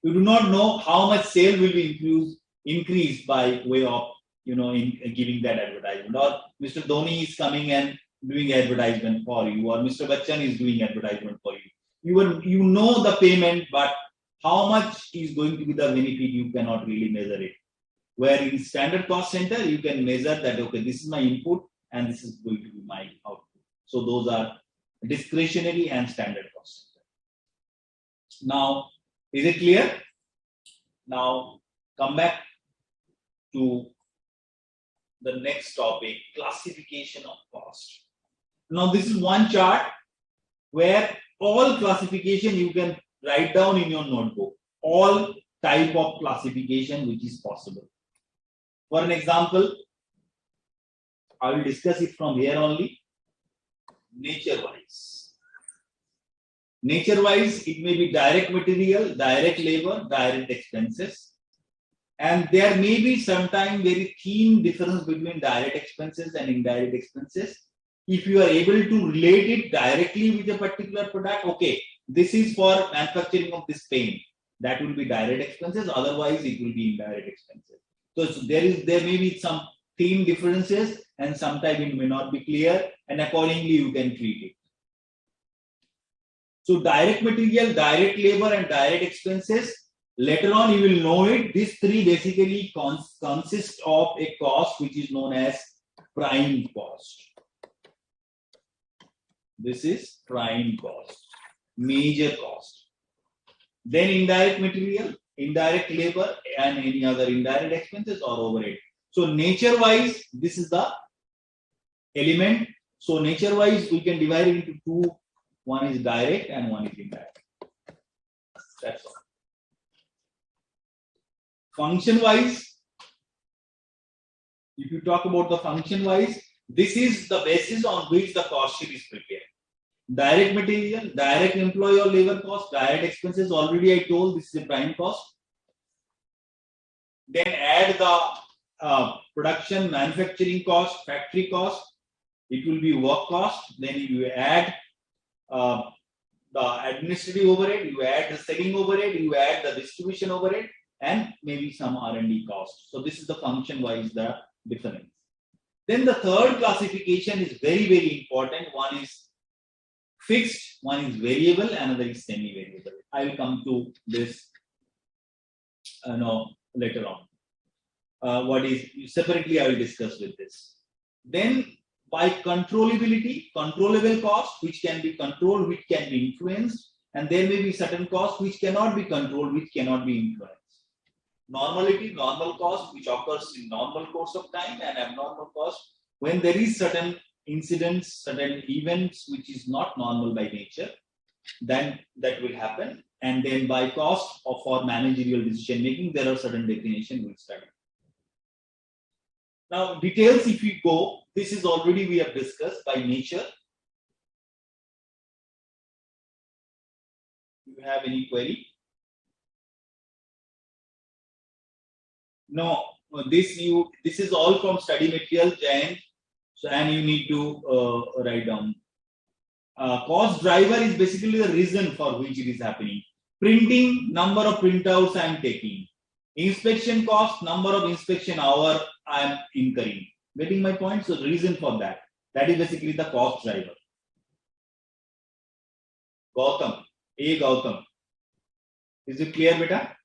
You do not know how much sale will be increased by way of in giving that advertisement. Or Mr. Dhoni is coming and doing advertisement for you, or Mr. Bachchan is doing advertisement for you. You know the payment, but how much is going to be the benefit, you cannot really measure it. Where in standard cost center, you can measure that, okay, this is my input and this is going to be my output. So those are discretionary and standard cost center. Now, is it clear? Now, come back to the next topic, classification of cost. Now, this is one chart where all classification you can write down in your notebook, all type of classification which is possible. For an example, I will discuss it from here only. Nature-wise. Nature-wise, it may be direct material, direct labor, direct expenses. And there may be sometimes very thin difference between direct expenses and indirect expenses. If you are able to relate it directly with a particular product, okay, this is for manufacturing of this paint. That will be direct expenses. Otherwise, it will be indirect expenses. So there may be some thin differences, and sometimes it may not be clear, and accordingly you can treat it. So direct material, direct labor, and direct expenses. Later on, you will know it. These three basically consist of a cost which is known as prime cost. This is prime cost, major cost. Then indirect material, indirect labor, and any other indirect expenses or overhead. So nature wise, this is the element. So nature wise, we can divide it into two. One is direct and one is indirect. That's all. Function wise, if you talk about the function wise, this is the basis on which the cost sheet is prepared. Direct material, direct employee or labor cost, direct expenses, already I told this is a prime cost. Then add the production, manufacturing cost, factory cost, it will be work cost. Then you add the administrative overhead, you add the selling overhead, you add the distribution overhead, and maybe some R&D cost. So this is the function wise the difference. Then the third classification is very, very important. One is fixed, one is variable, another is semi-variable. I will come to this later on. What is separately I will discuss with this. Then by controllability, controllable cost, which can be controlled, which can be influenced, and there may be certain costs which cannot be controlled, which cannot be influenced. Normality, normal cost, which occurs in normal course of time, and abnormal cost when there is certain incidents, certain events which is not normal by nature, then that will happen. And then by cost or for managerial decision making, there are certain definitions we'll study. Now details, if we go, this is already we have discussed by nature. Do you have any query? No, this is all from study material, Jayan. So, and you need to write down. Cost driver is basically the reason for which it is happening. Printing, number of printouts I am taking. Inspection cost, number of inspection hour I am incurring. Getting my point? So reason for that. That is basically the cost driver. Gautam. Gautam. Is it clear, beta?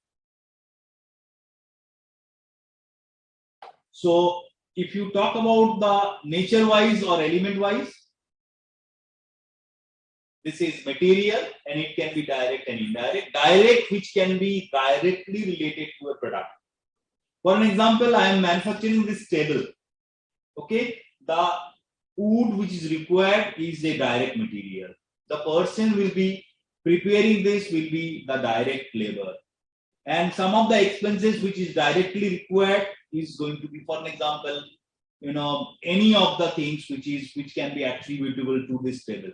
So if you talk about the nature wise or element wise, this is material and it can be direct and indirect. Direct, which can be directly related to a product. For an example, I am manufacturing this table. Okay, the wood which is required is a direct material. The person will be preparing this will be the direct labor. And some of the expenses which is directly required is going to be, for an example, any of the things which can be attributable to this table.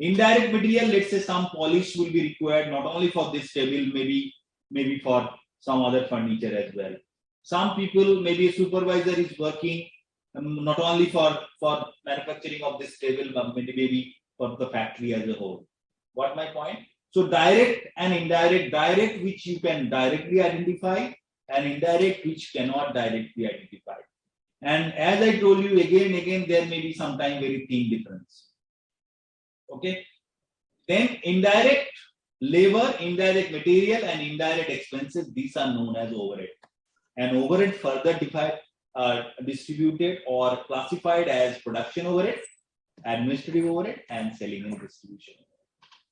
Indirect material, let's say some polish will be required not only for this table, maybe for some other furniture as well. Some people, maybe a supervisor is working not only for manufacturing of this table, but maybe for the factory as a whole. What my point? So direct and indirect, direct which you can directly identify, and indirect which cannot directly identify. And as I told you again and again, there may be sometimes very thin difference. Okay. Then indirect labor, indirect material, and indirect expenses, these are known as overhead. And overhead further distributed or classified as production overhead, administrative overhead, and selling and distribution.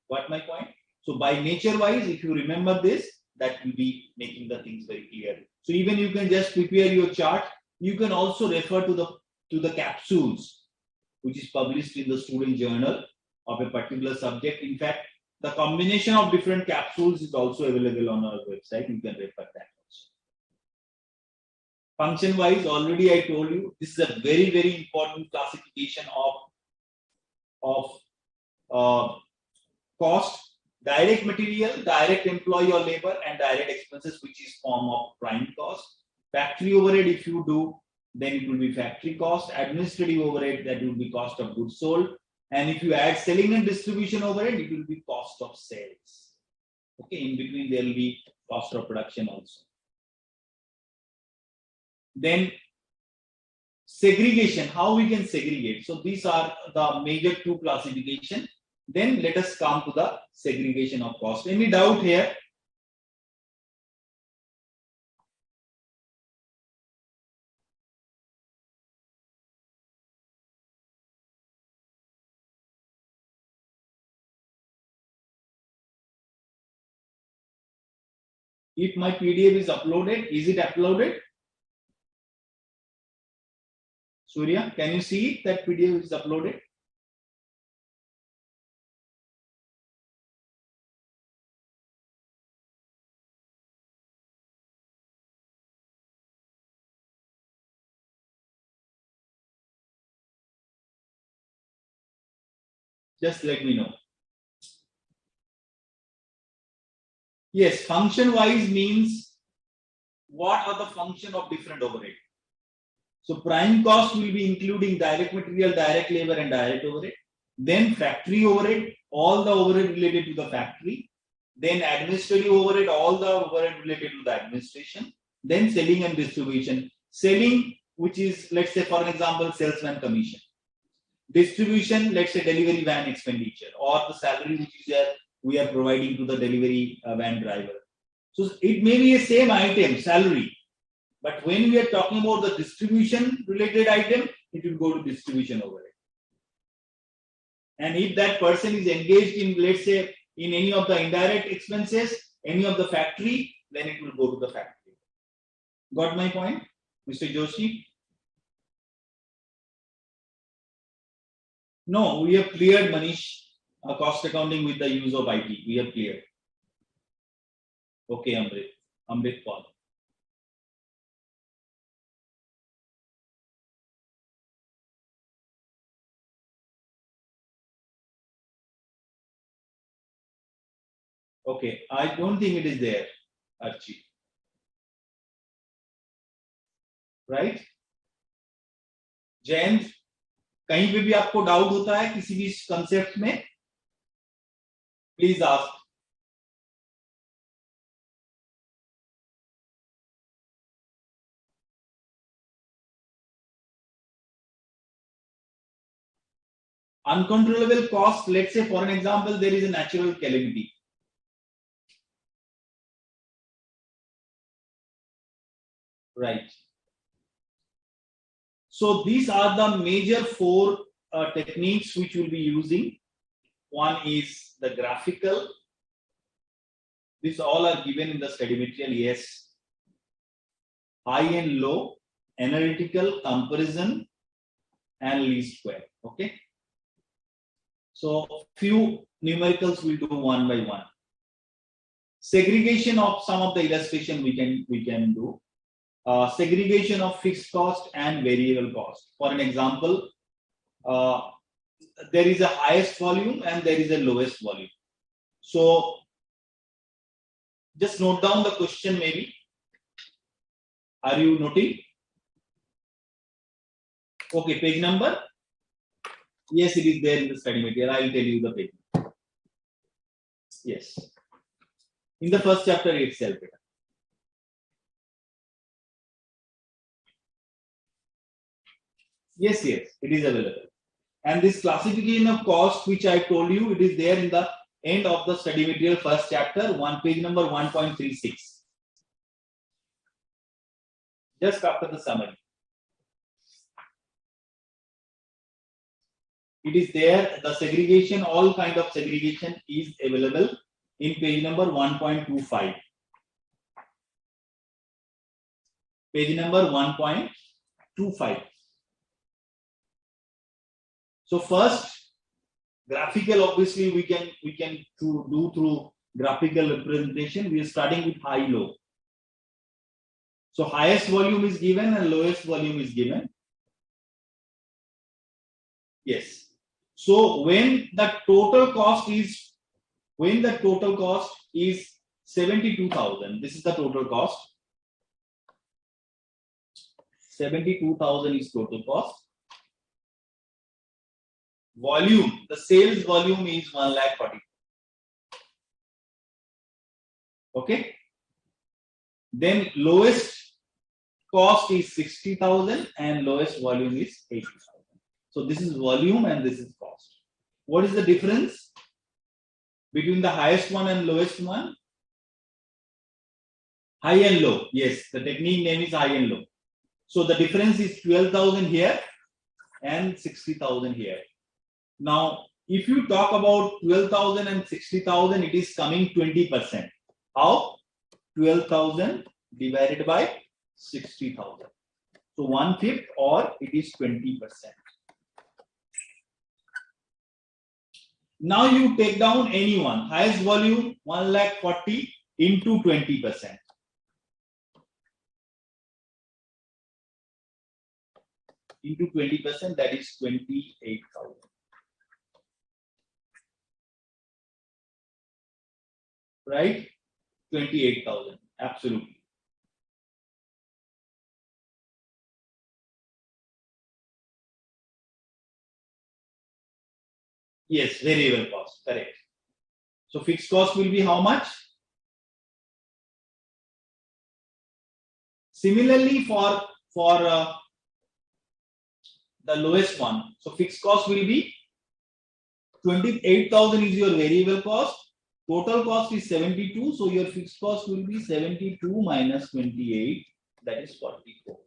What my point? So by nature wise, if you remember this, that will be making the things very clear. So even you can just prepare your chart. You can also refer to the capsules, which is published in the student journal of a particular subject. In fact, the combination of different capsules is also available on our website. You can refer that also. Function wise, already I told you, this is a very, very important classification of cost. Direct material, direct employee or labor, and direct expenses, which is form of prime cost. Factory overhead, if you do, then it will be factory cost. Administrative overhead, that will be cost of goods sold. And if you add selling and distribution overhead, it will be cost of sales. Okay, in between there will be cost of production also. Then segregation, how we can segregate. So these are the major two classifications. Then let us come to the segregation of cost. Any doubt here? if my PDF is uploaded. Is it uploaded? Surya, can you see that PDF is uploaded? Just let me know. Yes, function wise means what are the function of different overhead. So prime cost will be including direct material, direct labor and direct overhead. Then factory overhead, all the overhead related to the factory. Then administrative overhead, all the overhead related to the administration. Then selling and distribution. Selling, which is, let's say for an example, salesman commission. Distribution, let's say delivery van expenditure or the salary which is there we are providing to the delivery van driver. So it may be a same item, salary, but when we are talking about the distribution related item, it will go to distribution overhead. And if that person is engaged in, let's say, in any of the indirect expenses, any of the factory, then it will go to the factory. Got my point, Mr. Joshi? No, we have cleared, Manish, cost accounting with the use of IT. We have cleared. Okay, Amrit Paul. Okay, I don't think it is there, Archie. Right? Jayant, कहीं पे भी आपको doubt होता है किसी भी concept में, please ask. Uncontrollable cost, let's say for an example, there is a natural calamity. Right. So these are the major four techniques which we'll be using. One is the graphical. These all are given in the study material, yes. High and low, analytical, comparison, and least square. Okay. So few numericals we'll do one by one. Segregation of some of the illustration we can do. Segregation of fixed cost and variable cost. For an example, there is a highest volume and there is a lowest volume. So just note down the question maybe. Are you noting? Okay, page number. Yes, it is there in the study material. I will tell you the page. Yes. In the first chapter itself. Yes, yes, it is available. And this classification of cost, which I told you, it is there in the end of the study material, first chapter, page number 1.36. Just after the summary. It is there, the segregation, all kind of segregation is available in page number 1.25. Page number 1.25. So first, graphical, obviously we can do through graphical representation. We are starting with high low. So highest volume is given and lowest volume is given. Yes. So when the total cost is 72,000, this is the total cost. 72,000 is total cost. Volume, the sales volume is 1,40,000. Okay. Then lowest cost is 60,000 and lowest volume is 80,000. So this is volume and this is cost. What is the difference between the highest one and lowest one? High and low. Yes, the technique name is high and low. So the difference is 12,000 here and 60,000 here. Now, if you talk about 12,000 and 60,000, it is coming 20%. How? 12,000 divided by 60,000. So 1/5 or it is 20%. Now you take down any one. Highest volume 1,40,000 into 20%. Into 20%, that is 28,000. Right? 28,000. Absolutely. Yes, variable cost. Correct. So fixed cost will be how much? Similarly, for the lowest one, so fixed cost will be 28,000 is your variable cost. Total cost is 72, so your fixed cost will be 72 minus 28, that is 44.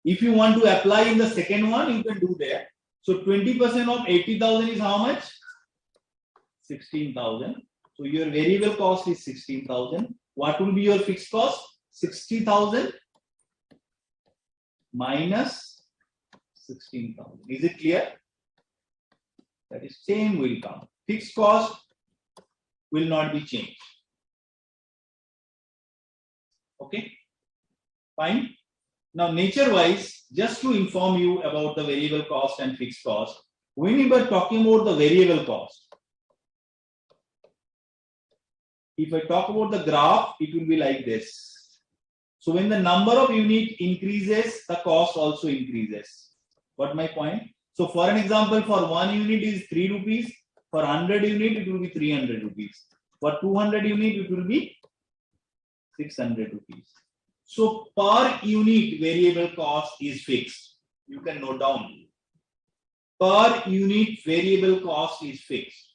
If you want to apply in the second one, you can do that. So 20% of 80,000 is how much? 16,000. So your variable cost is 16,000. What will be your fixed cost? 60,000 minus 16,000. Is it clear? That is same will come. Fixed cost will not be changed. Okay, fine. Now, nature-wise, just to inform you about the variable cost and fixed cost, when we were talking about the variable cost, if I talk about the graph, it will be like this. So when the number of units increases, the cost also increases. What my point? So for an example, for 1 unit is 3 rupees. For 100 unit, it will be 300 rupees. For 200 unit, it will be 600 rupees. So per unit variable cost is fixed. You can note down. Per unit variable cost is fixed.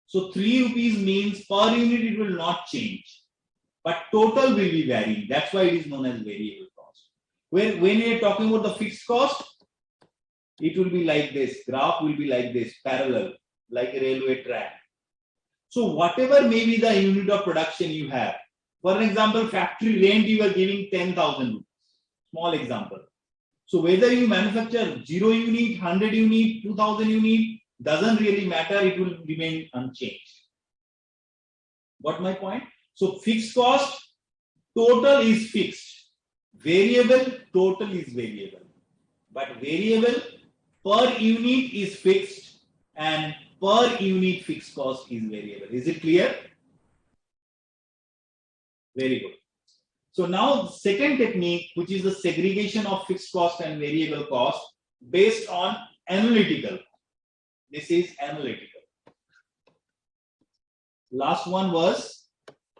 So 3 rupees means per unit it will not change, but total will be varying. That's why it is known as variable cost. When we are talking about the fixed cost, it will be like this. Graph will be like this, parallel, like a railway track. So whatever may be the unit of production you have, for example, factory rent you are giving 10,000 rupees. Small example. So whether you manufacture 0 unit, 100 unit, 2,000 unit, doesn't really matter. It will remain unchanged. Got my point? So fixed cost, total is fixed. Variable, total is variable. But variable per unit is fixed and per unit fixed cost is variable. Is it clear? Very good. So now the second technique, which is the segregation of fixed cost and variable cost based on analytical. This is analytical. Last one was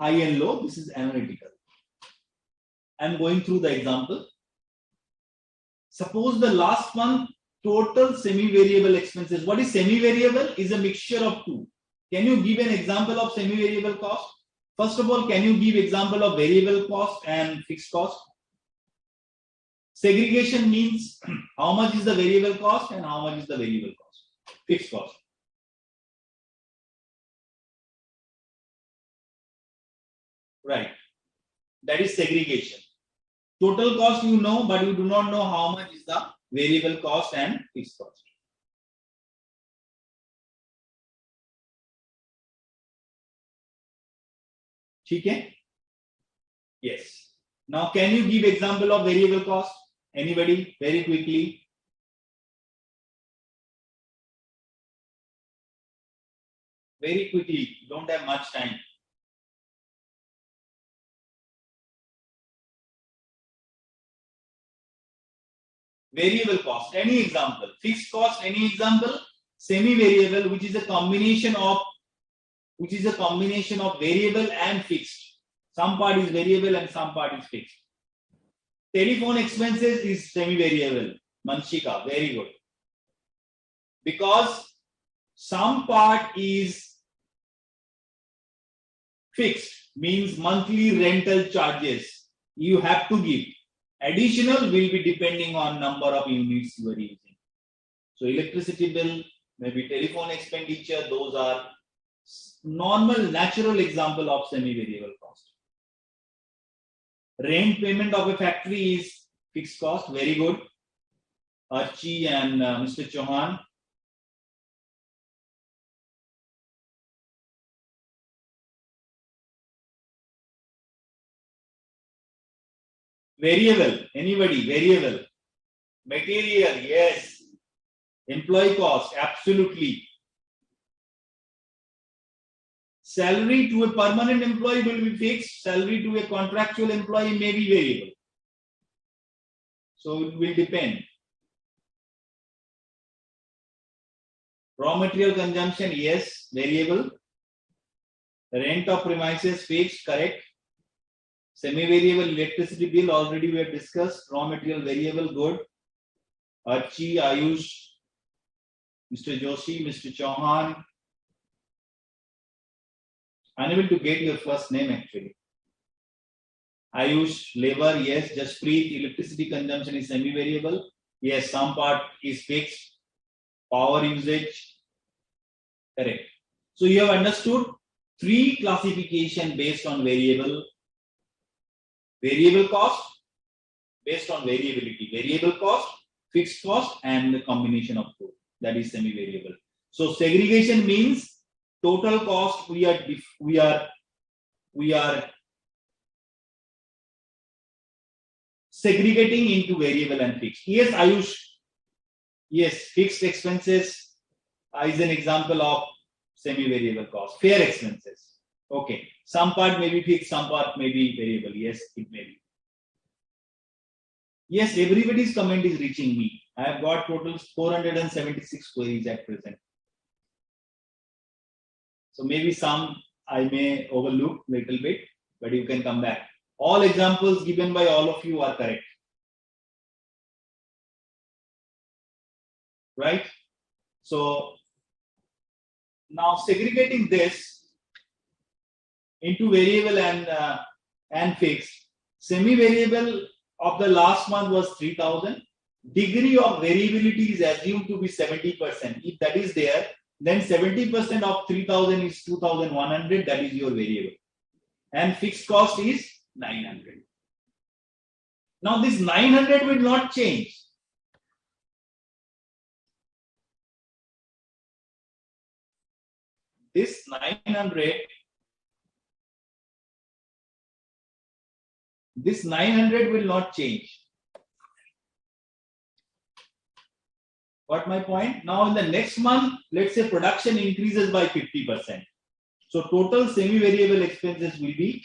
high and low. This is analytical. I'm going through the example. Suppose the last one, total semi-variable expenses. What is semi-variable? Is a mixture of two. Can you give an example of semi-variable cost? First of all, can you give example of variable cost and fixed cost? Segregation means how much is the variable cost and how much is the variable cost, fixed cost. Right. That is segregation. Total cost you know, but you do not know how much is the variable cost and fixed cost. Okay? Yes. Now, can you give example of variable cost? Anybody? Very quickly. Very quickly. Don't have much time. Variable cost. Any example? Fixed cost. Any example? Semi-variable, which is a combination of variable and fixed. Some part is variable and some part is fixed. Telephone expenses is semi-variable. Manshika, very good. Because some part is fixed, means monthly rental charges you have to give. Additional will be depending on number of units you are using. So electricity bill, maybe telephone expenditure, those are Normal, natural example of semi-variable cost. Rent payment of a factory is fixed cost. Very good. Archie and Mr. Chauhan. Variable. Anybody? Variable. Material. Yes. Employee cost. Absolutely. Salary to a permanent employee will be fixed. Salary to a contractual employee may be variable. So it will depend. Raw material consumption, yes, variable. Rent of premises, fixed, correct. Semi-variable electricity bill, already we have discussed. Raw material variable, good. Archie, Ayush, Mr. Joshi, Mr. Chauhan. Unable to get your first name actually. Ayush, labor, yes. Jasprit, electricity consumption is semi-variable. Yes, some part is fixed. Power usage, correct. So you have understood three classification based on variable. Variable cost based on variability. Variable cost, fixed cost, and the combination of both. That is semi-variable. So segregation means total cost we are segregating into variable and fixed. Yes, Ayush. Yes, fixed expenses is an example of semi-variable cost. Fair expenses. Okay. Some part may be fixed, some part may be variable. Yes, it may be. Yes, everybody's comment is reaching me. I have got total 476 queries at present. So maybe some I may overlook a little bit, but you can come back. All examples given by all of you are correct. Right? So now segregating this into variable and fixed. Semi-variable of the last month was 3,000. Degree of variability is assumed to be 70%. If that is there, then 70% of 3,000 is 2,100. That is your variable. And fixed cost is 900. Now this 900 will not change. This 900 will not change. Got my point? Now in the next month, let's say production increases by 50%. So total semi-variable expenses will be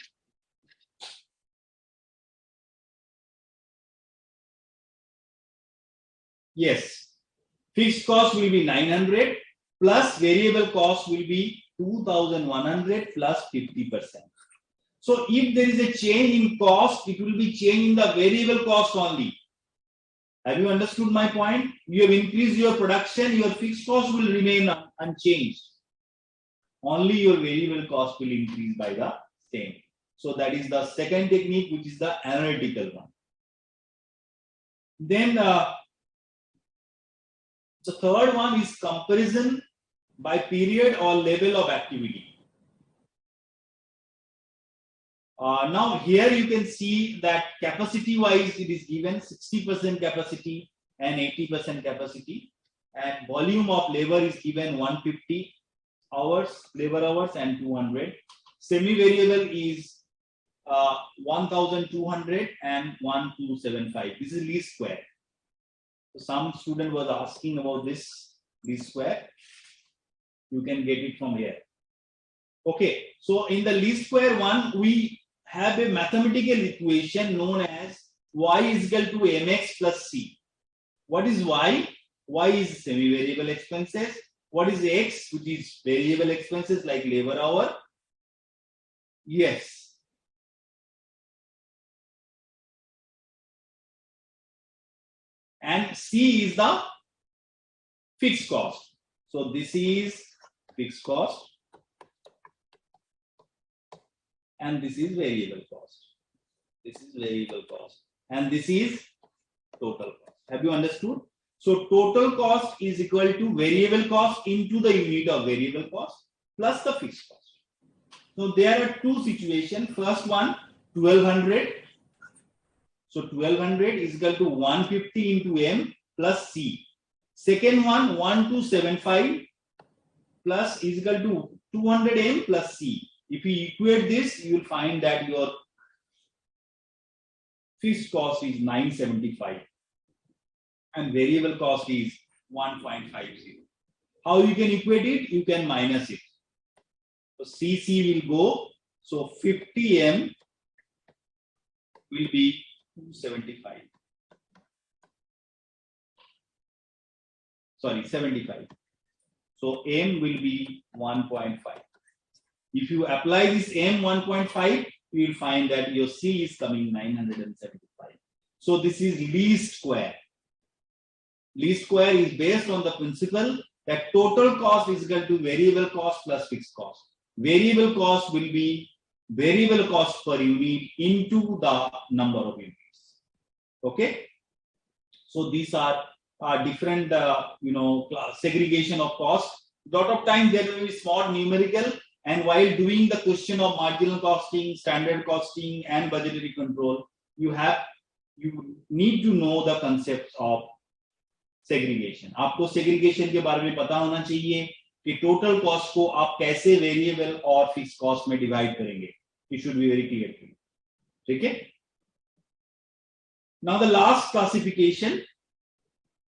yes. Fixed cost will be 900 plus variable cost will be 2,100 plus 50%. So if there is a change in cost, it will be change in the variable cost only. Have you understood my point? You have increased your production, your fixed cost will remain unchanged. Only your variable cost will increase by the same. So that is the second technique, which is the analytical one. Then the third one is comparison by period or level of activity. Now here you can see that capacity wise it is given 60% capacity and 80% capacity, and volume of labor is given 150 hours, labor hours and 200. Semi-variable is 1,200 and 1,275. This is least square. So some student was asking about this least square. You can get it from here. Okay, so in the least square one, we have a mathematical equation known as y is equal to mx plus c. What is y? Y is semi-variable expenses. What is x? Which is variable expenses like labor hour. Yes. And c is the fixed cost. So this is fixed cost. And this is variable cost. This is variable cost. And this is total cost. Have you understood? So total cost is equal to variable cost into the unit of variable cost. plus the fixed cost. So there are two situations. First one, 1200. So 1200 is equal to 150 into M plus C. Second one, 1275 plus is equal to 200 M plus C. If you equate this, you will find that your fixed cost is 975 and variable cost is 1.50. How you can equate it? You can minus it. So CC will go. So 50 M will be 275. Sorry, 75. So M will be 1.5. If you apply this M 1.5, you will find that your C is coming 975. So this is least square. Least square is based on the principle that total cost is equal to variable cost plus fixed cost. Variable cost will be variable cost per unit into the number of units. Okay. So these are different, segregation of cost. Lot of time there will be small numerical, and while doing the question of marginal costing, standard costing, and budgetary control, you need to know the concepts of segregation. आपको segregation के बारे में पता होना चाहिए कि total cost को आप कैसे variable और fixed cost में divide करेंगे. It should be very clear to you. ठीक है? Now the last classification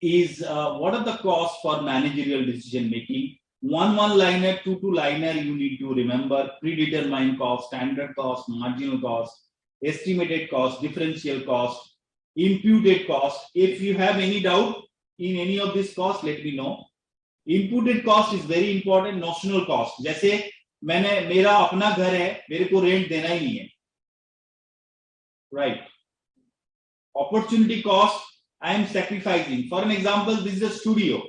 is what are the costs for managerial decision making. One liner, two liner, you need to remember predetermined cost, standard cost, marginal cost, estimated cost, differential cost, imputed cost. If you have any doubt in any of this cost, let me know. Imputed cost is very important. Notional cost, जैसे मेरा अपना घर है, मेरे को rent देना ही नहीं है, right? Opportunity cost, I am sacrificing. For an example, this is a studio.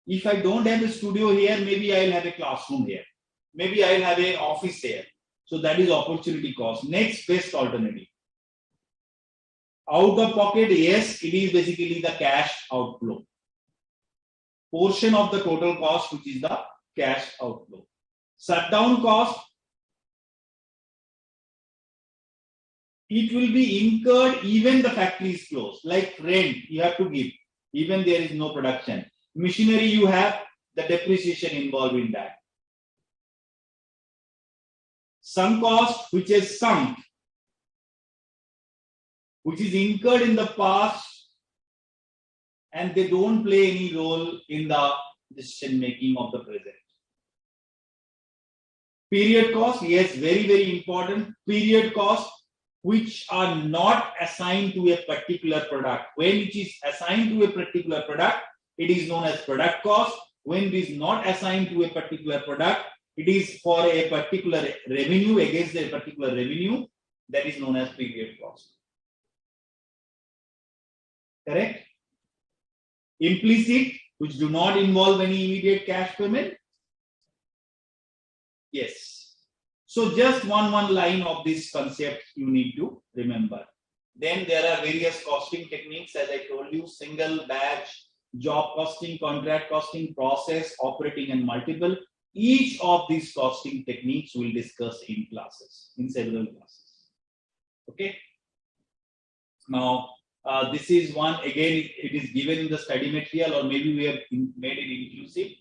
If I don't have a studio here, maybe I'll have a classroom here. Maybe I'll have an office here. So that is opportunity cost. Next best alternative. Out of pocket, yes, it is basically the cash outflow. Portion of the total cost, which is the cash outflow. Shutdown cost, it will be incurred even the factory is closed. Like rent, you have to give, even there is no production. Machinery, you have the depreciation involved in that. Sunk cost, which is sunk, which is incurred in the past and they don't play any role in the decision making of the present. Period cost, yes, very, very important. Period cost, which are not assigned to a particular product. When it is assigned to a particular product, it is known as product cost. When it is not assigned to a particular product, it is for a particular revenue against a particular revenue, that is known as period cost. Correct? Implicit, which do not involve any immediate cash payment. Yes. So just one line of this concept you need to remember. Then there are various costing techniques, as I told you: single, batch, job costing, contract costing, process, operating, and multiple. Each of these costing techniques we'll discuss in classes, in several classes. Okay. Now, this is one, again, it is given in the study material, or maybe we have made it inclusive.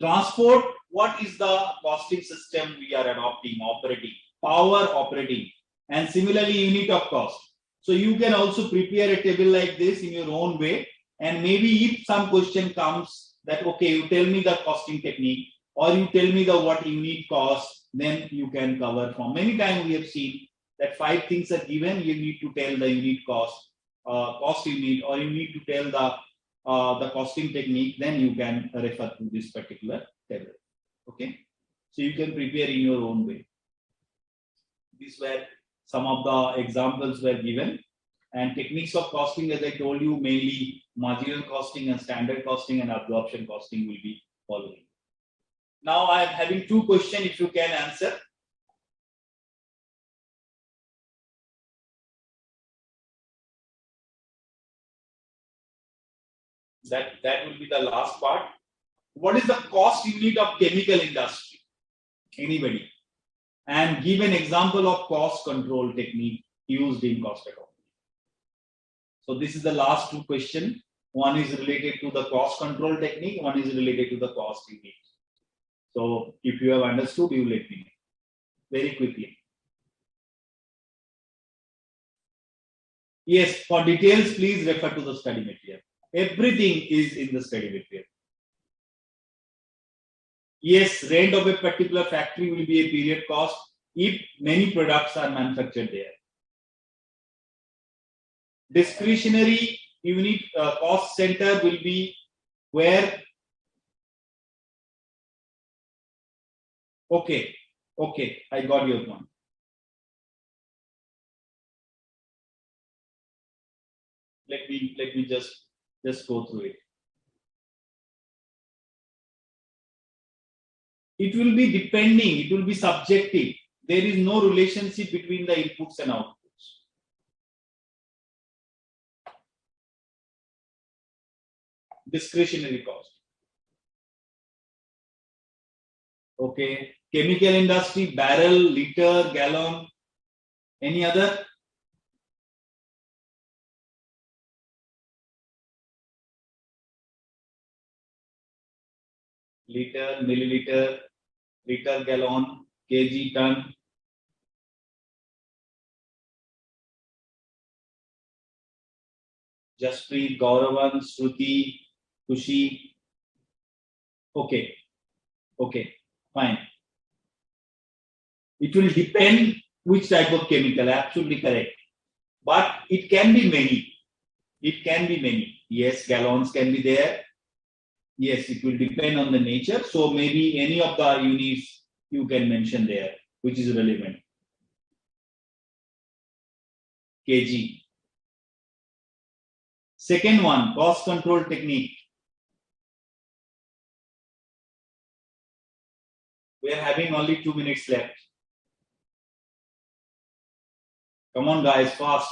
Transport, what is the costing system we are adopting, operating? Power, operating. And similarly, unit of cost. So you can also prepare a table like this in your own way. And maybe if some question comes that, okay, you tell me the costing technique, or you tell me the what unit cost, then you can cover from. Many times we have seen that 5 things are given, you need to tell the unit cost, cost unit, or you need to tell the costing technique, then you can refer to this particular table. Okay, so you can prepare in your own way. These were some of the examples were given, and techniques of costing, as I told you, mainly marginal costing and standard costing and absorption costing will be following. Now I am having 2 questions, if you can answer. That will be the last part. What is the cost unit of chemical industry? Anybody? And give an example of cost control technique used in cost accounting. So this is the last two questions. One is related to the cost control technique, one is related to the cost unit. So if you have understood, you let me know very quickly. Yes, for details, please refer to the study material. Everything is in the study material. Yes, rent of a particular factory will be a period cost if many products are manufactured there. Discretionary unit cost center will be where. Okay, I got your point. Let me just go through it. It will be depending, it will be subjective. There is no relationship between the inputs and outputs. Discretionary cost. Okay. Chemical industry, barrel, liter, gallon. Any other? Liter, milliliter, liter, gallon, kg, ton. Jasprit, Gauravan, Shruti, Kushi. Okay, fine. It will depend which type of chemical, absolutely correct. But it can be many. It can be many. Yes, gallons can be there. Yes, it will depend on the nature. So maybe any of the units you can mention there, which is relevant. Kg. Second one, cost control technique. We are having only 2 minutes left. Come on, guys, fast.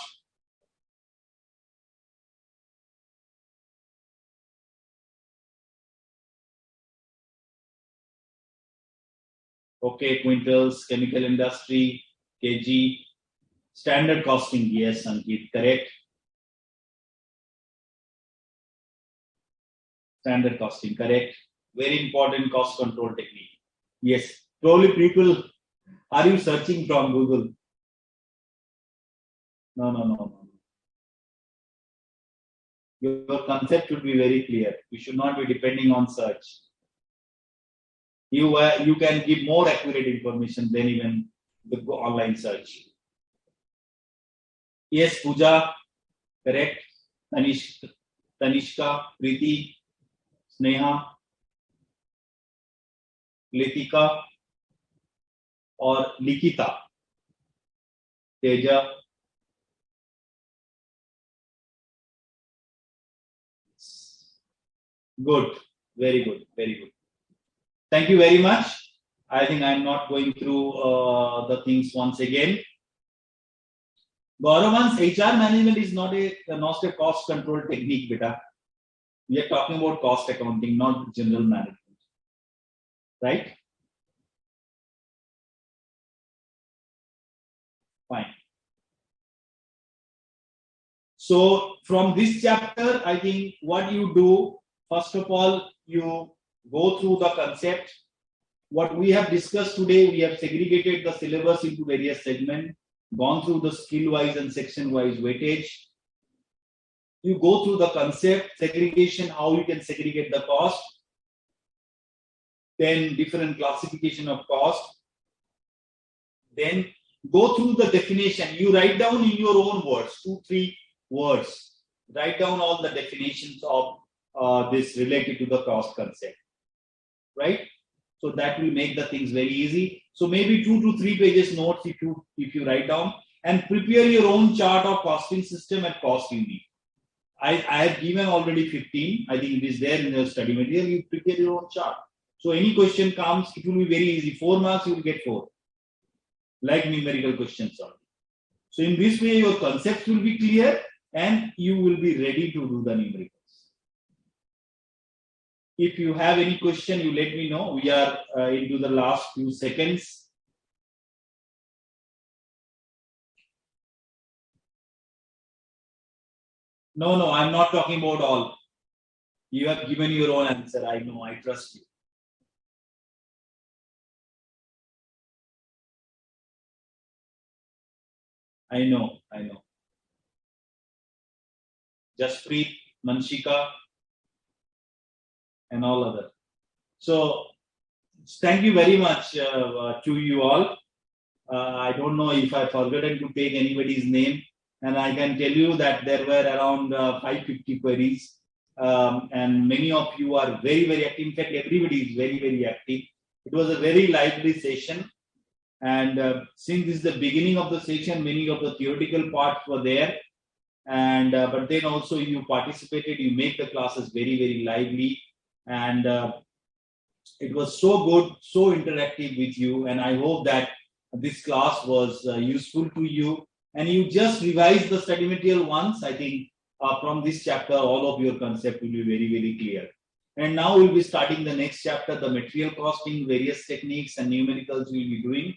Okay, quintals, chemical industry, kg, standard costing. Yes, Ankit, correct. Standard costing, correct. Very important cost control technique. Yes, probably people, are you searching from Google? No. Your concept should be very clear. You should not be depending on search. You can give more accurate information than even the online search. Yes, Pooja, correct. Tanishka, Preeti, Sneha, Litika, or Likita, Teja. Good, very good. Thank you very much. I think I'm not going through the things once again. Gauravan's HR management is not a cost control technique, beta. We are talking about cost accounting, not general management. Right? Fine. So from this chapter, I think what you do, first of all, you go through the concept. What we have discussed today, we have segregated the syllabus into various segments, gone through the skill-wise and section-wise weightage. You go through the concept, segregation, how you can segregate the cost, then different classification of cost, then go through the definition. You write down in your own words, 2-3 words, write down all the definitions of this related to the cost concept, right? So that will make the things very easy. So maybe 2 to 3 pages notes if you write down, and prepare your own chart of costing system and cost unit. I have given already 15. I think it is there in the study material. You prepare your own chart. So any question comes, it will be very easy. 4 marks, you will get 4. Like numerical questions only. So in this way, your concepts will be clear and you will be ready to do the numericals. If you have any question, you let me know. We are into the last few seconds. No, I'm not talking about all. You have given your own answer. I know, I trust you. I know. Jaspreet, Manshika, and all other. So, thank you very much to you all. I don't know if I've forgotten to take anybody's name, and I can tell you that there were around 550 queries, and many of you are very, very active. In fact, everybody is very, very active. It was a very lively session, and since this is the beginning of the session, many of the theoretical parts were there, and but then also you participated. You make the classes very, very lively, and it was so good, so interactive with you, and I hope that this class was useful to you, and you just revise the study material once. I think from this chapter, all of your concept will be very, very clear. And now we'll be starting the next chapter, the material costing, various techniques and numericals we'll be doing.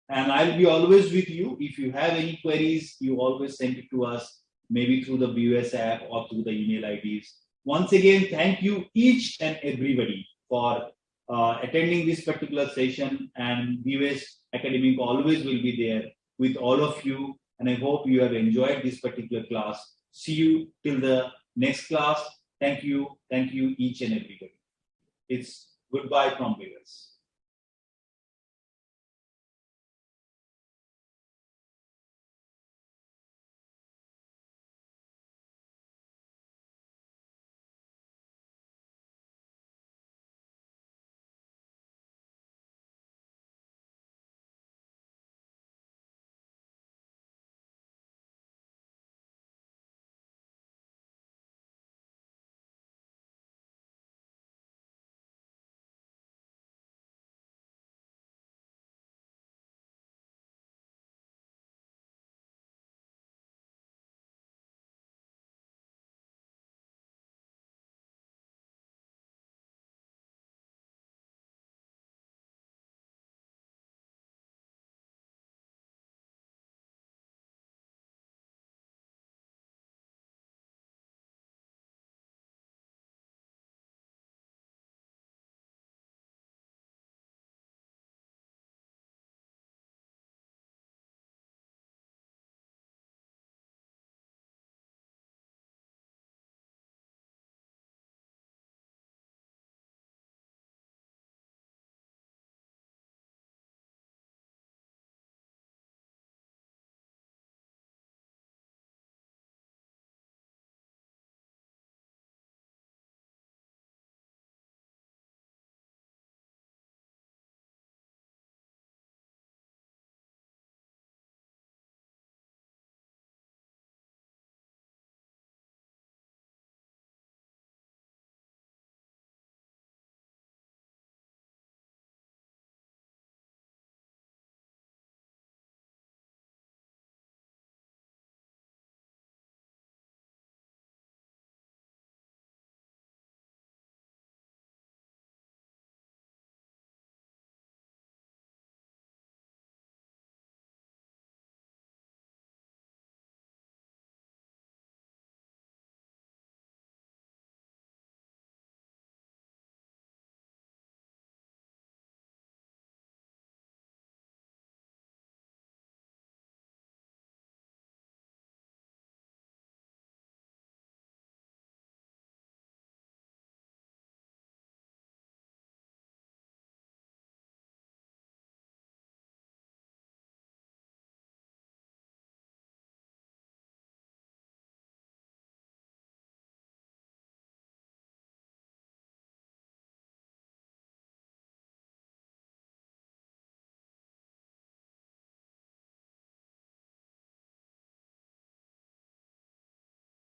And I'll be always with you. If you have any queries, you always send it to us, maybe through the BUS app or through the email IDs. Once again, thank you each and everybody for attending this particular session, and BUS Academic always will be there with all of you, and I hope you have enjoyed this particular class. See you till the next class. Thank you each and everybody. It's goodbye from me.